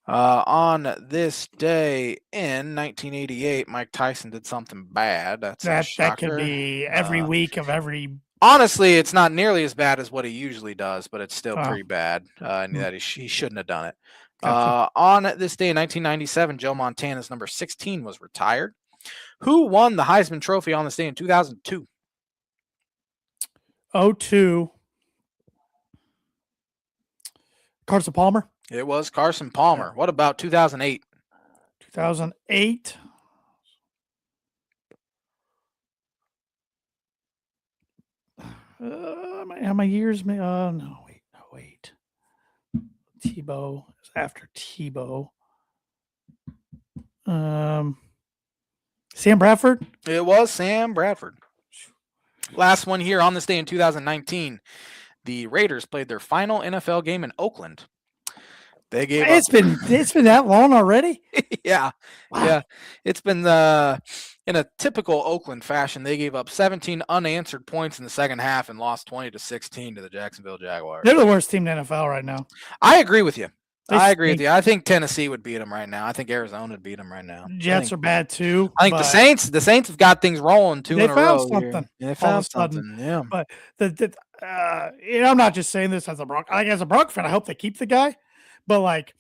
On this day in 1988, Mike Tyson did something bad. That could be every week of every. Honestly, it's not nearly as bad as what he usually does, but it's still pretty bad. And that he shouldn't have done it. Gotcha. On this day in 1997, Joe Montana's number 16 was retired. Who won the Heisman Trophy on this day in 2002? 02. Carson Palmer? It was Carson Palmer. Yeah. What about 2008? 2008. How many years? No, wait. Tebow is after Tebow. Sam Bradford? It was Sam Bradford. Last one here on this day in 2019, the Raiders played their final NFL game in Oakland. They gave It's been that long already. yeah, Wow. yeah. It's been in a typical Oakland fashion. They gave up 17 unanswered points in the second half and lost 20-16 to the Jacksonville Jaguars. They're the worst team in the NFL right now. I agree with you. They I agree with stink. you. I think Tennessee would beat them right now. I think Arizona would beat them right now. Jets are bad too. I think the Saints have got things rolling two in a row. Something. They All of a found sudden. something. Yeah. But I'm not just saying this as a Bronx. As a Bronx fan, I hope they keep the guy. But like,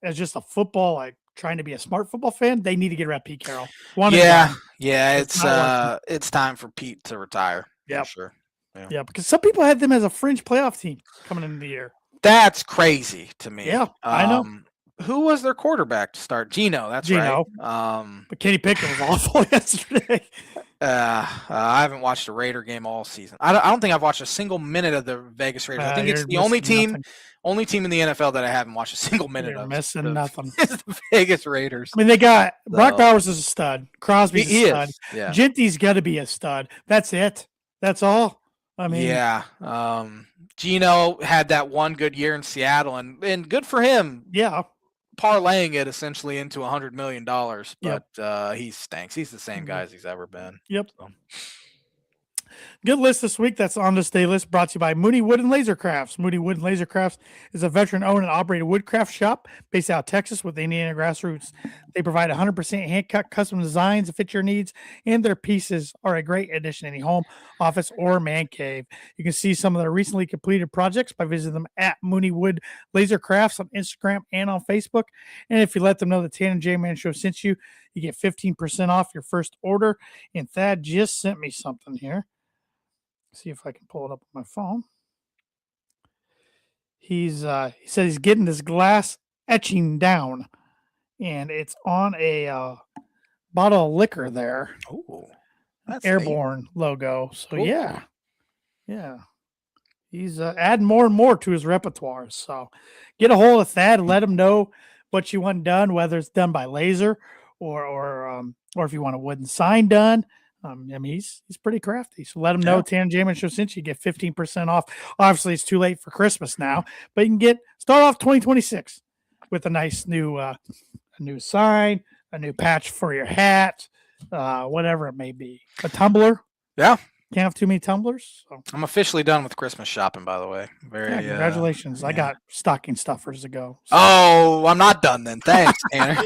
as just a football, like trying to be a smart football fan, they need to get rid of Pete Carroll. Yeah. It's time for Pete to retire. Yeah, for sure. Yeah, because some people had them as a fringe playoff team coming into the year. That's crazy to me. Yeah, I know. Who was their quarterback to start? Gino. That's right. But Kenny Pickett was awful yesterday. I haven't watched a Raider game all season. I don't think I've watched a single minute of the Vegas Raiders. I think it's the only team in the NFL that I haven't watched a single minute of. Missing nothing. It's the Vegas Raiders. I mean, they got Brock Bowers is a stud. Crosby's a stud. Yeah. Genty's got to be a stud. That's it. That's all. I mean, yeah. Gino had that one good year in Seattle, and good for him. Yeah. Parlaying it essentially into $100 million, but he stinks. He's the same guy as he's ever been. Yep. So. Good list this week. That's on this day list brought to you by Mooney Wood and Laser Crafts. Mooney Wood and Laser Crafts is a veteran-owned and operated woodcraft shop based out of Texas with Indiana grassroots. They provide 100% hand-cut custom designs that fit your needs, and their pieces are a great addition to any home, office, or man cave. You can see some of their recently completed projects by visiting them at Mooney Wood Laser Crafts on Instagram and on Facebook. And if you let them know the Tan and J-Man Show sent you, you get 15% off your first order. And Thad just sent me something here. See if I can pull it up on my phone. He says he's getting this glass etching down, and it's on a bottle of liquor there. Oh, that's Airborne neat logo. So cool. yeah, he's adding more and more to his repertoire. So get a hold of Thad and let him know what you want done, whether it's done by laser or if you want a wooden sign done. I mean, he's pretty crafty. So let him know Tan Jamin Show sent you get 15% off. Obviously, it's too late for Christmas now, but you can start off 2026 with a nice new a new sign, a new patch for your hat, whatever it may be. A tumbler. Yeah. Can't have too many tumblers. So. I'm officially done with Christmas shopping, by the way. Congratulations. I got stocking stuffers to go. So. Oh, I'm not done then. Thanks, Tanner.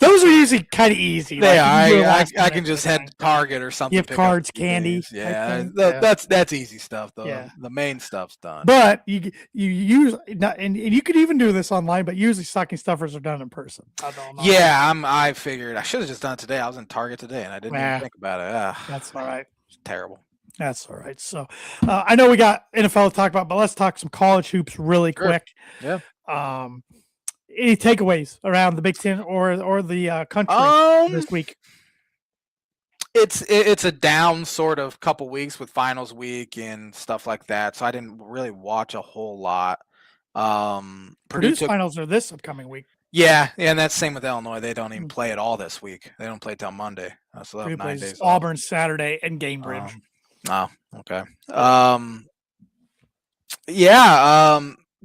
Those are usually kind of easy. They are. I can just head to Target or something. Gift cards, candy. Yeah, that's easy stuff though. Yeah. The main stuff's done. But you use and you could even do this online, but usually stocking stuffers are done in person. I don't know. Yeah, I figured I should have just done it today. I was in Target today and I didn't even think about it. That's all right. It's terrible. That's all right. So I know we got NFL to talk about, but let's talk some college hoops really quick. Yeah. Any takeaways around the Big Ten or the country this week? It's a down sort of couple weeks with finals week and stuff like that, so I didn't really watch a whole lot. Purdue's finals are this upcoming week. Yeah, and that's the same with Illinois. They don't even play at all this week. They don't play till Monday. So they'll have 9 days. Auburn Saturday and Cambridge. Okay.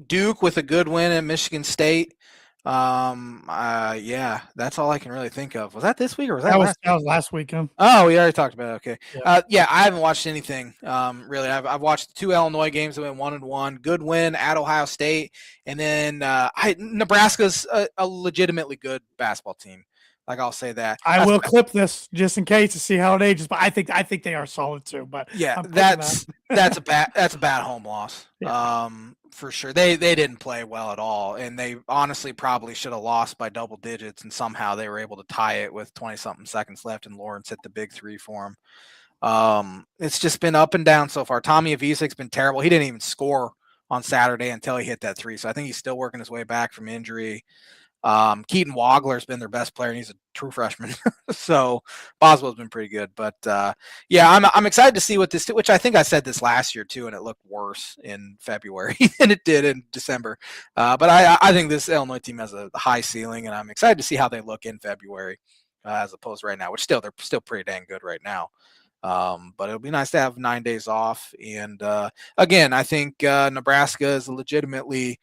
Duke with a good win at Michigan State. That's all I can really think of. Was that this week or was that was last weekend? Oh, we already talked about it. Okay. I haven't watched anything really. I've watched 2 Illinois games that went 1-1. Good win at Ohio State, and then Nebraska's a legitimately good basketball team. Like, I'll say that. I will clip this just in case to see how it ages, but I think they are solid too. But yeah, that's a bad home loss. Yeah. For sure. They didn't play well at all, and they honestly probably should have lost by double digits, and somehow they were able to tie it with 20-something seconds left, and Lawrence hit the big 3 for them. It's just been up and down so far. Tommy Avisek's been terrible. He didn't even score on Saturday until he hit that 3, so I think he's still working his way back from injury. Keaton Wagler's been their best player, and he's a true freshman. So Boswell's been pretty good, but I'm excited to see what this, which I think I said this last year too, and it looked worse in February than it did in December. But I think this Illinois team has a high ceiling, and I'm excited to see how they look in February as opposed to right now, which they're still pretty dang good right now. But it'll be nice to have 9 days off. And again, I think Nebraska is legitimately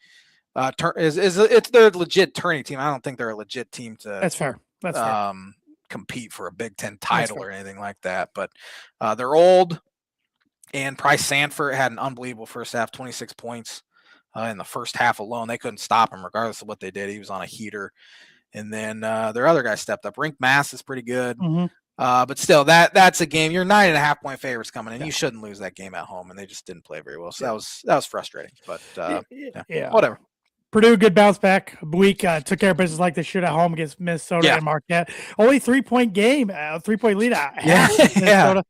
it's their legit tourney team. I don't think they're a legit team to That's fair. That's fair. Compete for a Big Ten title or anything like that. But they're old. And Price Sanford had an unbelievable first half, 26 points in the first half alone. They couldn't stop him regardless of what they did. He was on a heater. And then their other guy stepped up. Rink Mass is pretty good. Mm-hmm. But still, that's a game. You're 9.5-point favorites coming in. You shouldn't lose that game at home, and they just didn't play very well. So that was frustrating. But whatever. Purdue, good bounce back week. Took care of business like they should at home against Minnesota and Marquette. Only 3-point game, 3-point lead at Minnesota.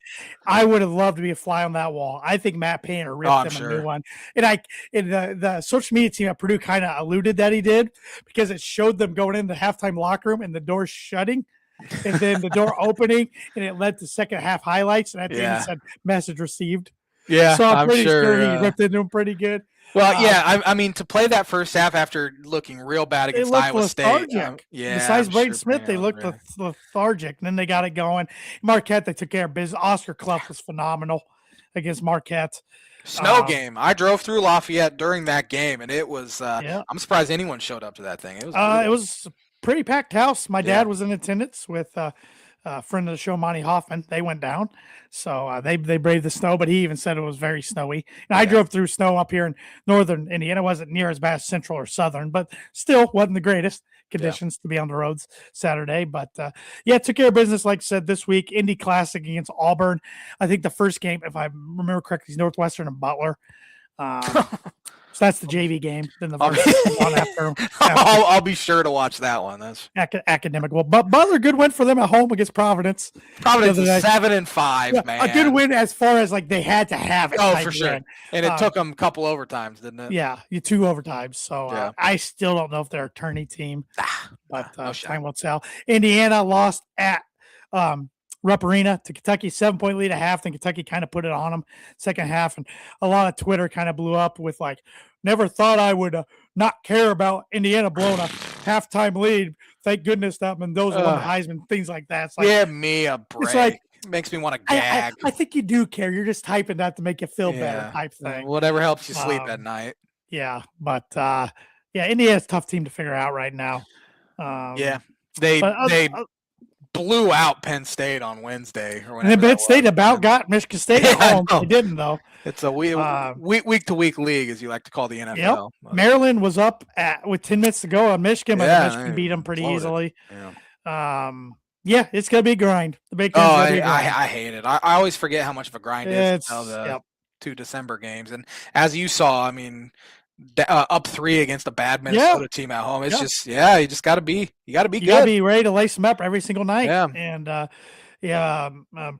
I would have loved to be a fly on that wall. I think Matt Painter ripped them a new one. And the social media team at Purdue kind of alluded that he did because it showed them going in the halftime locker room and the door shutting. And then the door opening, and it led to second half highlights. And at the end, it said message received. Yeah, so I'm pretty sure he ripped into him pretty good. Well, I mean, to play that first half after looking real bad against Iowa State. Besides Braden Smith, they looked lethargic. And then they got it going. Marquette, they took care of business. Oscar Clough was phenomenal against Marquette. Snow game. I drove through Lafayette during that game, and it was. I'm surprised anyone showed up to that thing. It was a pretty packed house. My dad was in attendance with friend of the show, Monty Hoffman. They went down, so they braved the snow. But he even said it was very snowy. And I drove through snow up here in northern Indiana. It wasn't near as bad as central or southern, but still wasn't the greatest conditions to be on the roads Saturday. But took care of business. Like I said, this week, Indy Classic against Auburn. I think the first game, if I remember correctly, is Northwestern and Butler. So that's the JV game. Then the one after. I'll be sure to watch that one. That's academic. Well, but Butler, good win for them at home against Providence. Providence is 7-5, man. A good win as far as like they had to have it. Oh, for sure. And it took them a couple overtimes, didn't it? Yeah, 2 overtimes. So I still don't know if they're a tourney team, but time will tell. Indiana lost at Rupp Arena to Kentucky, 7-point lead at half. Then Kentucky kind of put it on them second half. And a lot of Twitter kind of blew up with like, never thought I would not care about Indiana blowing a halftime lead. Thank goodness that Mendoza won the Heisman, things like that. It's like, give me a break. It's like, it makes me want to gag. I think you do care. You're just typing that to make you feel better type thing. Whatever helps you sleep at night. Yeah. But Indiana's a tough team to figure out right now. They blew out Penn State on Wednesday. And then Penn State got Michigan State at home. They didn't, though. It's a week-to-week league, as you like to call the NFL. Yep. Maryland was up with 10 minutes to go on Michigan, but Michigan beat them pretty easily. It's going to be a grind. The Big Ten's gonna be a grind. I hate it. I always forget how much of a grind it is the 2 December games. And as you saw, I mean, up 3 against a bad Minnesota team at home. It's just you just got to be good. You got to be ready to lace them up every single night. And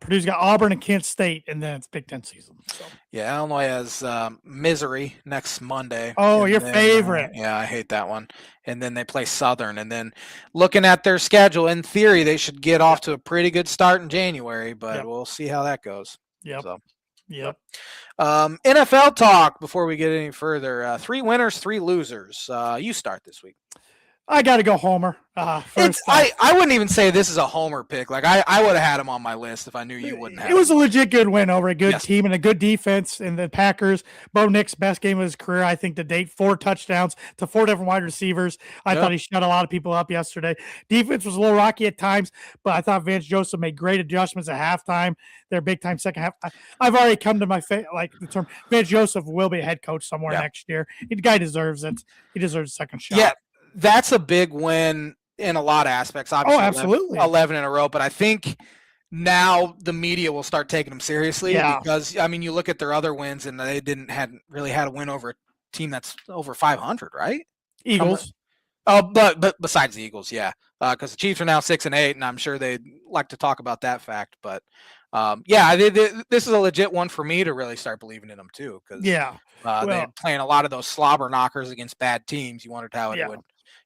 Purdue's got Auburn and Kent State, and then it's Big Ten season. So. Yeah, Illinois has Missouri next Monday. Oh, your favorite. I hate that one. And then they play Southern. And then looking at their schedule, in theory, they should get off to a pretty good start in January, but we'll see how that goes. NFL talk before we get any further. 3 winners, 3 losers. You start this week. I got to go Homer. First, I wouldn't even say this is a Homer pick. Like I would have had him on my list if I knew you wouldn't have. It was a legit good win over a good team and a good defense. And the Packers, Bo Nix's best game of his career, I think, to date. 4 touchdowns to 4 different wide receivers. I thought he shut a lot of people up yesterday. Defense was a little rocky at times, but I thought Vance Joseph made great adjustments at halftime. Their big time second half. I've already come to the term. Vance Joseph will be a head coach somewhere next year. The guy deserves it. He deserves a second shot. Yeah. That's a big win in a lot of aspects. Obviously, absolutely. 11 in a row. But I think now the media will start taking them seriously because, I mean, you look at their other wins and they hadn't really had a win over a team that's over 500, right? Eagles. But besides the Eagles, because the Chiefs are now 6-8, and I'm sure they'd like to talk about that fact. But this is a legit one for me to really start believing in them too. Because they're playing a lot of those slobber knockers against bad teams. You wondered how it would.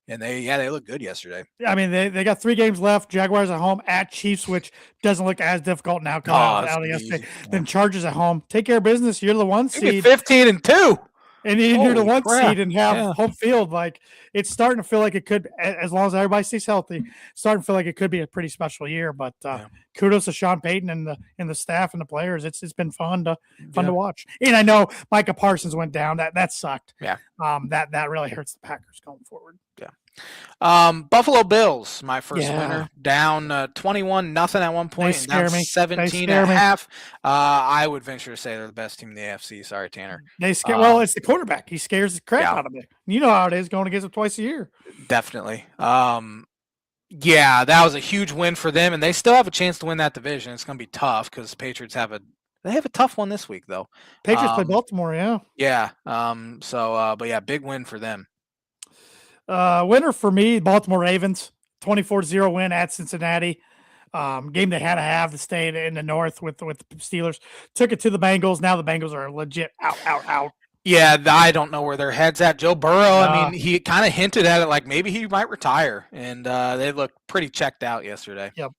And they look good yesterday. I mean, they got 3 games left. Jaguars at home, at Chiefs, which doesn't look as difficult now coming out of yesterday. Then Chargers at home. Take care of business. You're the 1 seed. 15-2. And you're the Holy one crap. seed and have Yeah. home field. Like, it's starting to feel like it could, as long as everybody stays healthy, starting to feel like it could be a pretty special year. But Yeah. kudos to Sean Payton and the staff and the players. It's been fun to Yeah. watch. And I know Micah Parsons went down. That sucked. Yeah. That really hurts the Packers going forward. Yeah. Buffalo Bills, my first Yeah. winner, down 21-0 at one point, and down scare me. 17 scare at me. half. I would venture to say they're the best team in the AFC. Sorry, Tanner. They scare. Well, it's the quarterback. He scares the crap out of me. You know how it is going against him twice a year. Definitely. Yeah, that was a huge win for them, and they still have a chance to win that division. It's going to be tough because the Patriots have a tough one this week, though. Patriots play Baltimore, yeah. Yeah. But yeah, big win for them. Winner for me, Baltimore Ravens, 24-0 win at Cincinnati. Game they had to have to stay in the North with the Steelers. Took it to the Bengals. Now the Bengals are legit out. Yeah, I don't know where their head's at. Joe Burrow, I mean, he kind of hinted at it like maybe he might retire, and they looked pretty checked out yesterday. Yep.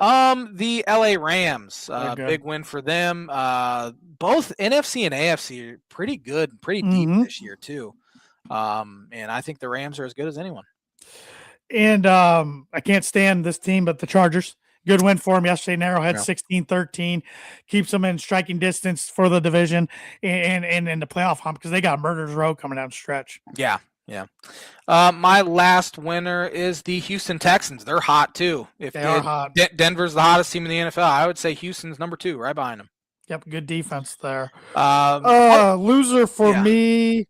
The LA Rams, big win for them. Both NFC and AFC are pretty good, pretty deep this year too. And I think the Rams are as good as anyone. And I can't stand this team, but the Chargers. Good win for them yesterday. Narrowhead 16-13 keeps them in striking distance for the division and in the playoff hump because they got a murderer's row coming down the stretch. Yeah. My last winner is the Houston Texans. They're hot too. If they are hot. Denver's the hottest team in the NFL. I would say Houston's number 2, right behind them. Yep, good defense there. Loser for me.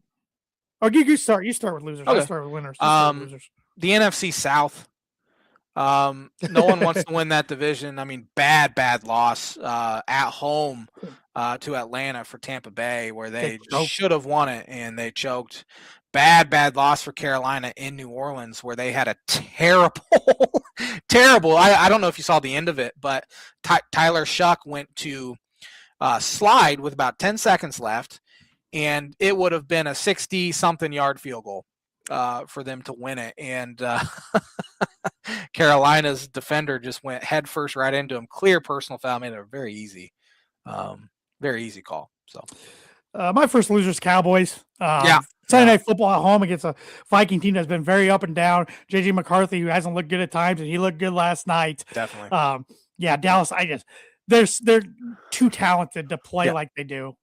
Oh, you start. You start with losers. Okay. I start with winners. Losers. The NFC South. No one wants to win that division. I mean, bad loss at home to Atlanta for Tampa Bay, where they should have won it and they choked. Bad loss for Carolina in New Orleans, where they had a terrible. I don't know if you saw the end of it, but Tyler Shuck went to slide with about 10 seconds left, and it would have been a 60-something yard field goal for them to win it. And Carolina's defender just went head first right into him. Clear personal foul, made it a very easy call. So my first loser is Cowboys. Sunday Night Football at home against a Viking team that's been very up and down. JJ McCarthy, who hasn't looked good at times, and he looked good last night. Definitely. Dallas. They're too talented to play like they do.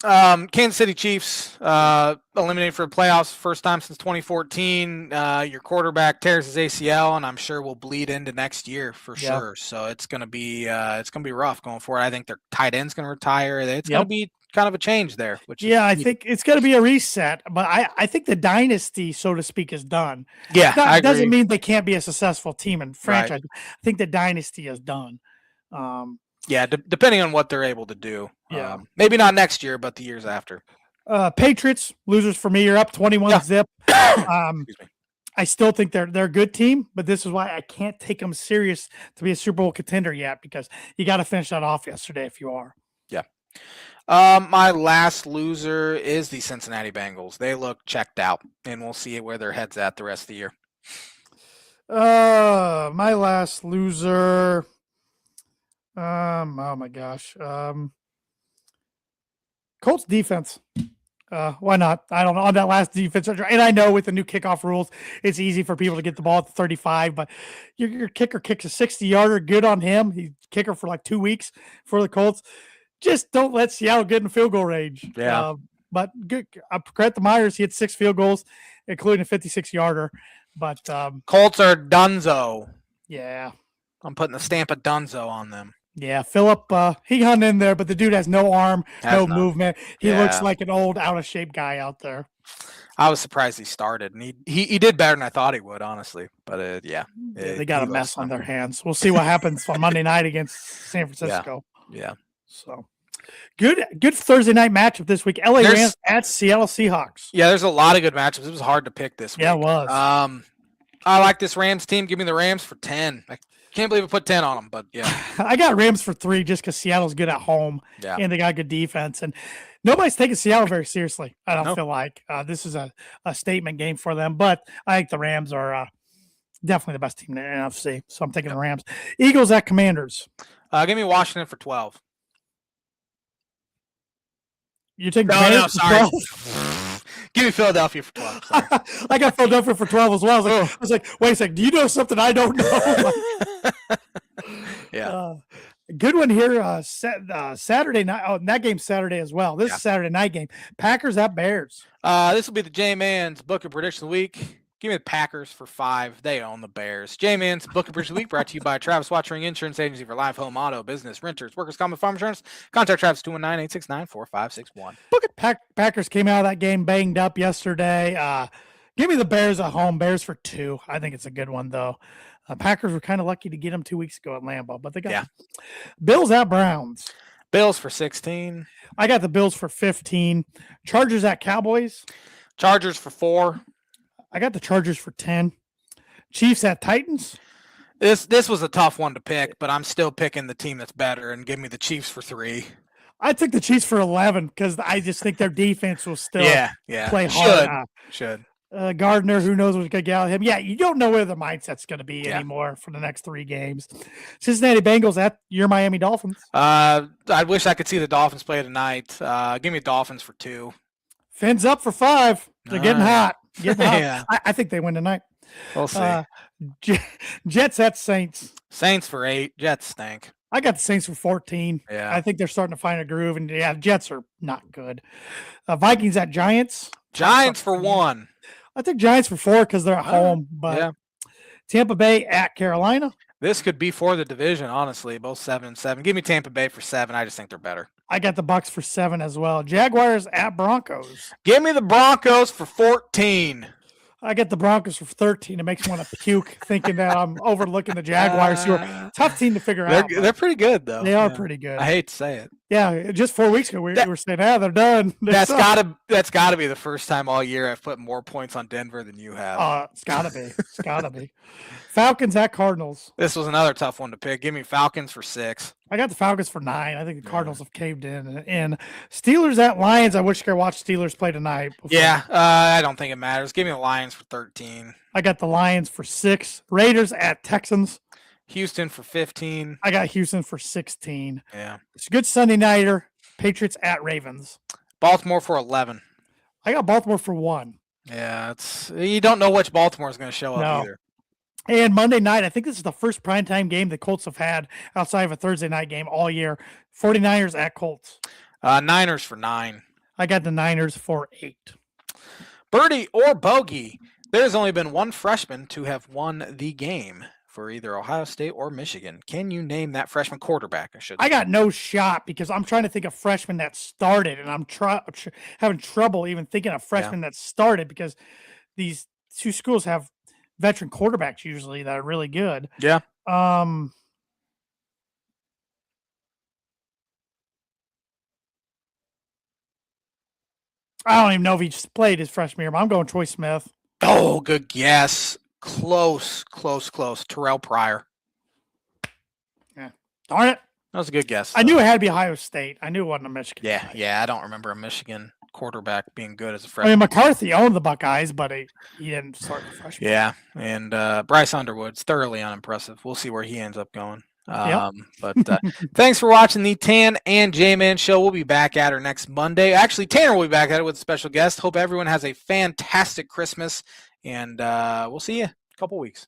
Kansas City Chiefs eliminated for the playoffs, first time since 2014. Your quarterback tears his ACL, and I'm sure will bleed into next year for sure. So it's gonna be rough going forward. I think their tight end's gonna retire. It's gonna be kind of a change there. I think it's gonna be a reset. But I think the dynasty, so to speak, is done. Yeah, that doesn't mean they can't be a successful team and franchise. Right. I think the dynasty is done. Depending on what they're able to do. Maybe not next year, but the years after. Patriots, losers for me. You're up 21-0. I still think they're a good team, but this is why I can't take them serious to be a Super Bowl contender yet, because you got to finish that off yesterday if you are. Yeah. My last loser is the Cincinnati Bengals. They look checked out, and we'll see where their head's at the rest of the year. My last loser. Oh my gosh. Colts defense. Why not? I don't know. On that last defense, and I know with the new kickoff rules, it's easy for people to get the ball at the 35, but your kicker kicks a 60-yarder. Good on him. He's kicker for like 2 weeks for the Colts. Just don't let Seattle get in field goal range. Yeah. But good. Credit to Myers. He had 6 field goals, including a 56-yarder. But Colts are dunzo. Yeah. I'm putting the stamp of dunzo on them. Yeah, Phillip, he hung in there, but the dude has no arm, movement. He looks like an old, out-of-shape guy out there. I was surprised he started, and he did better than I thought he would, honestly. But, they got a mess on their hands. We'll see what happens on Monday night against San Francisco. Yeah. So, good Thursday night matchup this week. LA Rams at Seattle Seahawks. Yeah, there's a lot of good matchups. It was hard to pick this week. Yeah, it was. I like this Rams team. Give me the Rams for 10. Can't believe I put 10 on them, but yeah. I got Rams for 3 just because Seattle's good at home and they got good defense. And nobody's taking Seattle very seriously, I don't feel like. This is a statement game for them, but I think the Rams are definitely the best team in the NFC, so I'm taking the Rams. Eagles at Commanders. Give me Washington for 12. You take No, Bears no, for sorry. 12? Give me Philadelphia for 12. Sorry. I got Philadelphia for 12 as well. I was like, wait a second. Do you know something I don't know? Yeah. Good one here. Saturday night. Oh, and that game's Saturday as well. This is Saturday night game. Packers at Bears. This will be the J-Man's Book of Prediction of the Week. Give me the Packers for 5. They own the Bears. J-Man's Book of Prediction of the Week brought to you by Travis Watching Insurance Agency for life, home, auto, business, renters, workers' comp, and farm insurance. Contact Travis 219-869-4561. Packers came out of that game banged up yesterday. Give me the Bears at home. Bears for 2. I think it's a good one, though. Packers were kind of lucky to get them 2 weeks ago at Lambeau, but they got them. Bills at Browns. Bills for 16. I got the Bills for 15. Chargers at Cowboys. Chargers for 4. I got the Chargers for 10. Chiefs at Titans. This was a tough one to pick, but I'm still picking the team that's better and give me the Chiefs for 3. I took the Chiefs for 11 because I just think their defense will still play hard. Should. Gardner, who knows what's going to get out of him. Yeah, you don't know where the mindset's going to be anymore for the next 3 games. Cincinnati Bengals at your Miami Dolphins. I wish I could see the Dolphins play tonight. Give me Dolphins for 2. Fins up for 5. They're getting hot. Yeah. I think they win tonight. We'll see. Jets at Saints. Saints for 8. Jets stink. I got the Saints for 14. Yeah. I think they're starting to find a groove, and Jets are not good. Vikings at Giants. Giants for 1. I think Giants for 4 because they're at home. But Tampa Bay at Carolina. This could be for the division, honestly. Both 7-7. Give me Tampa Bay for 7. I just think they're better. I got the Bucks for 7 as well. Jaguars at Broncos. Give me the Broncos for 14. I get the Broncos for 13. It makes me want to puke thinking that I'm overlooking the Jaguars, who are a tough team to figure out. They're pretty good, though. They are pretty good. I hate to say it. Yeah, just 4 weeks ago we were saying, they're done. That's gotta be the first time all year I've put more points on Denver than you have. It's gotta be. It's gotta be. Falcons at Cardinals. This was another tough one to pick. Give me Falcons for 6. I got the Falcons for 9. I think the Cardinals have caved in. And Steelers at Lions. I wish I could watch Steelers play tonight. I don't think it matters. Give me the Lions for 13. I got the Lions for 6. Raiders at Texans. Houston for 15. I got Houston for 16. Yeah. It's a good Sunday nighter. Patriots at Ravens. Baltimore for 11. I got Baltimore for 1. Yeah, you don't know which Baltimore is going to show up either. And Monday night, I think this is the first primetime game the Colts have had outside of a Thursday night game all year. 49ers at Colts. Niners for 9. I got the Niners for 8. Birdie or bogey, there's only been one freshman to have won the game for either Ohio State or Michigan. Can you name that freshman quarterback? I got no shot because I'm trying to think of freshmen that started, and I'm having trouble even thinking of freshmen that started because these 2 schools have veteran quarterbacks usually that are really good. Yeah. I don't even know if he just played his freshman year, but I'm going Troy Smith. Oh, good guess. Close. Terrell Pryor. Yeah. Darn it. That was a good guess. I knew it had to be Ohio State. I knew it wasn't a Michigan. Yeah. I don't remember a Michigan quarterback being good as a freshman. I mean, McCarthy owned the Buckeyes, but he didn't start the freshman. Yeah, and Bryce Underwood's thoroughly unimpressive. We'll see where he ends up going. But thanks for watching the Tan and J-Man show. We'll be back at her next Monday. Actually, Tanner will be back at it with a special guest. Hope everyone has a fantastic Christmas, and we'll see you in a couple weeks.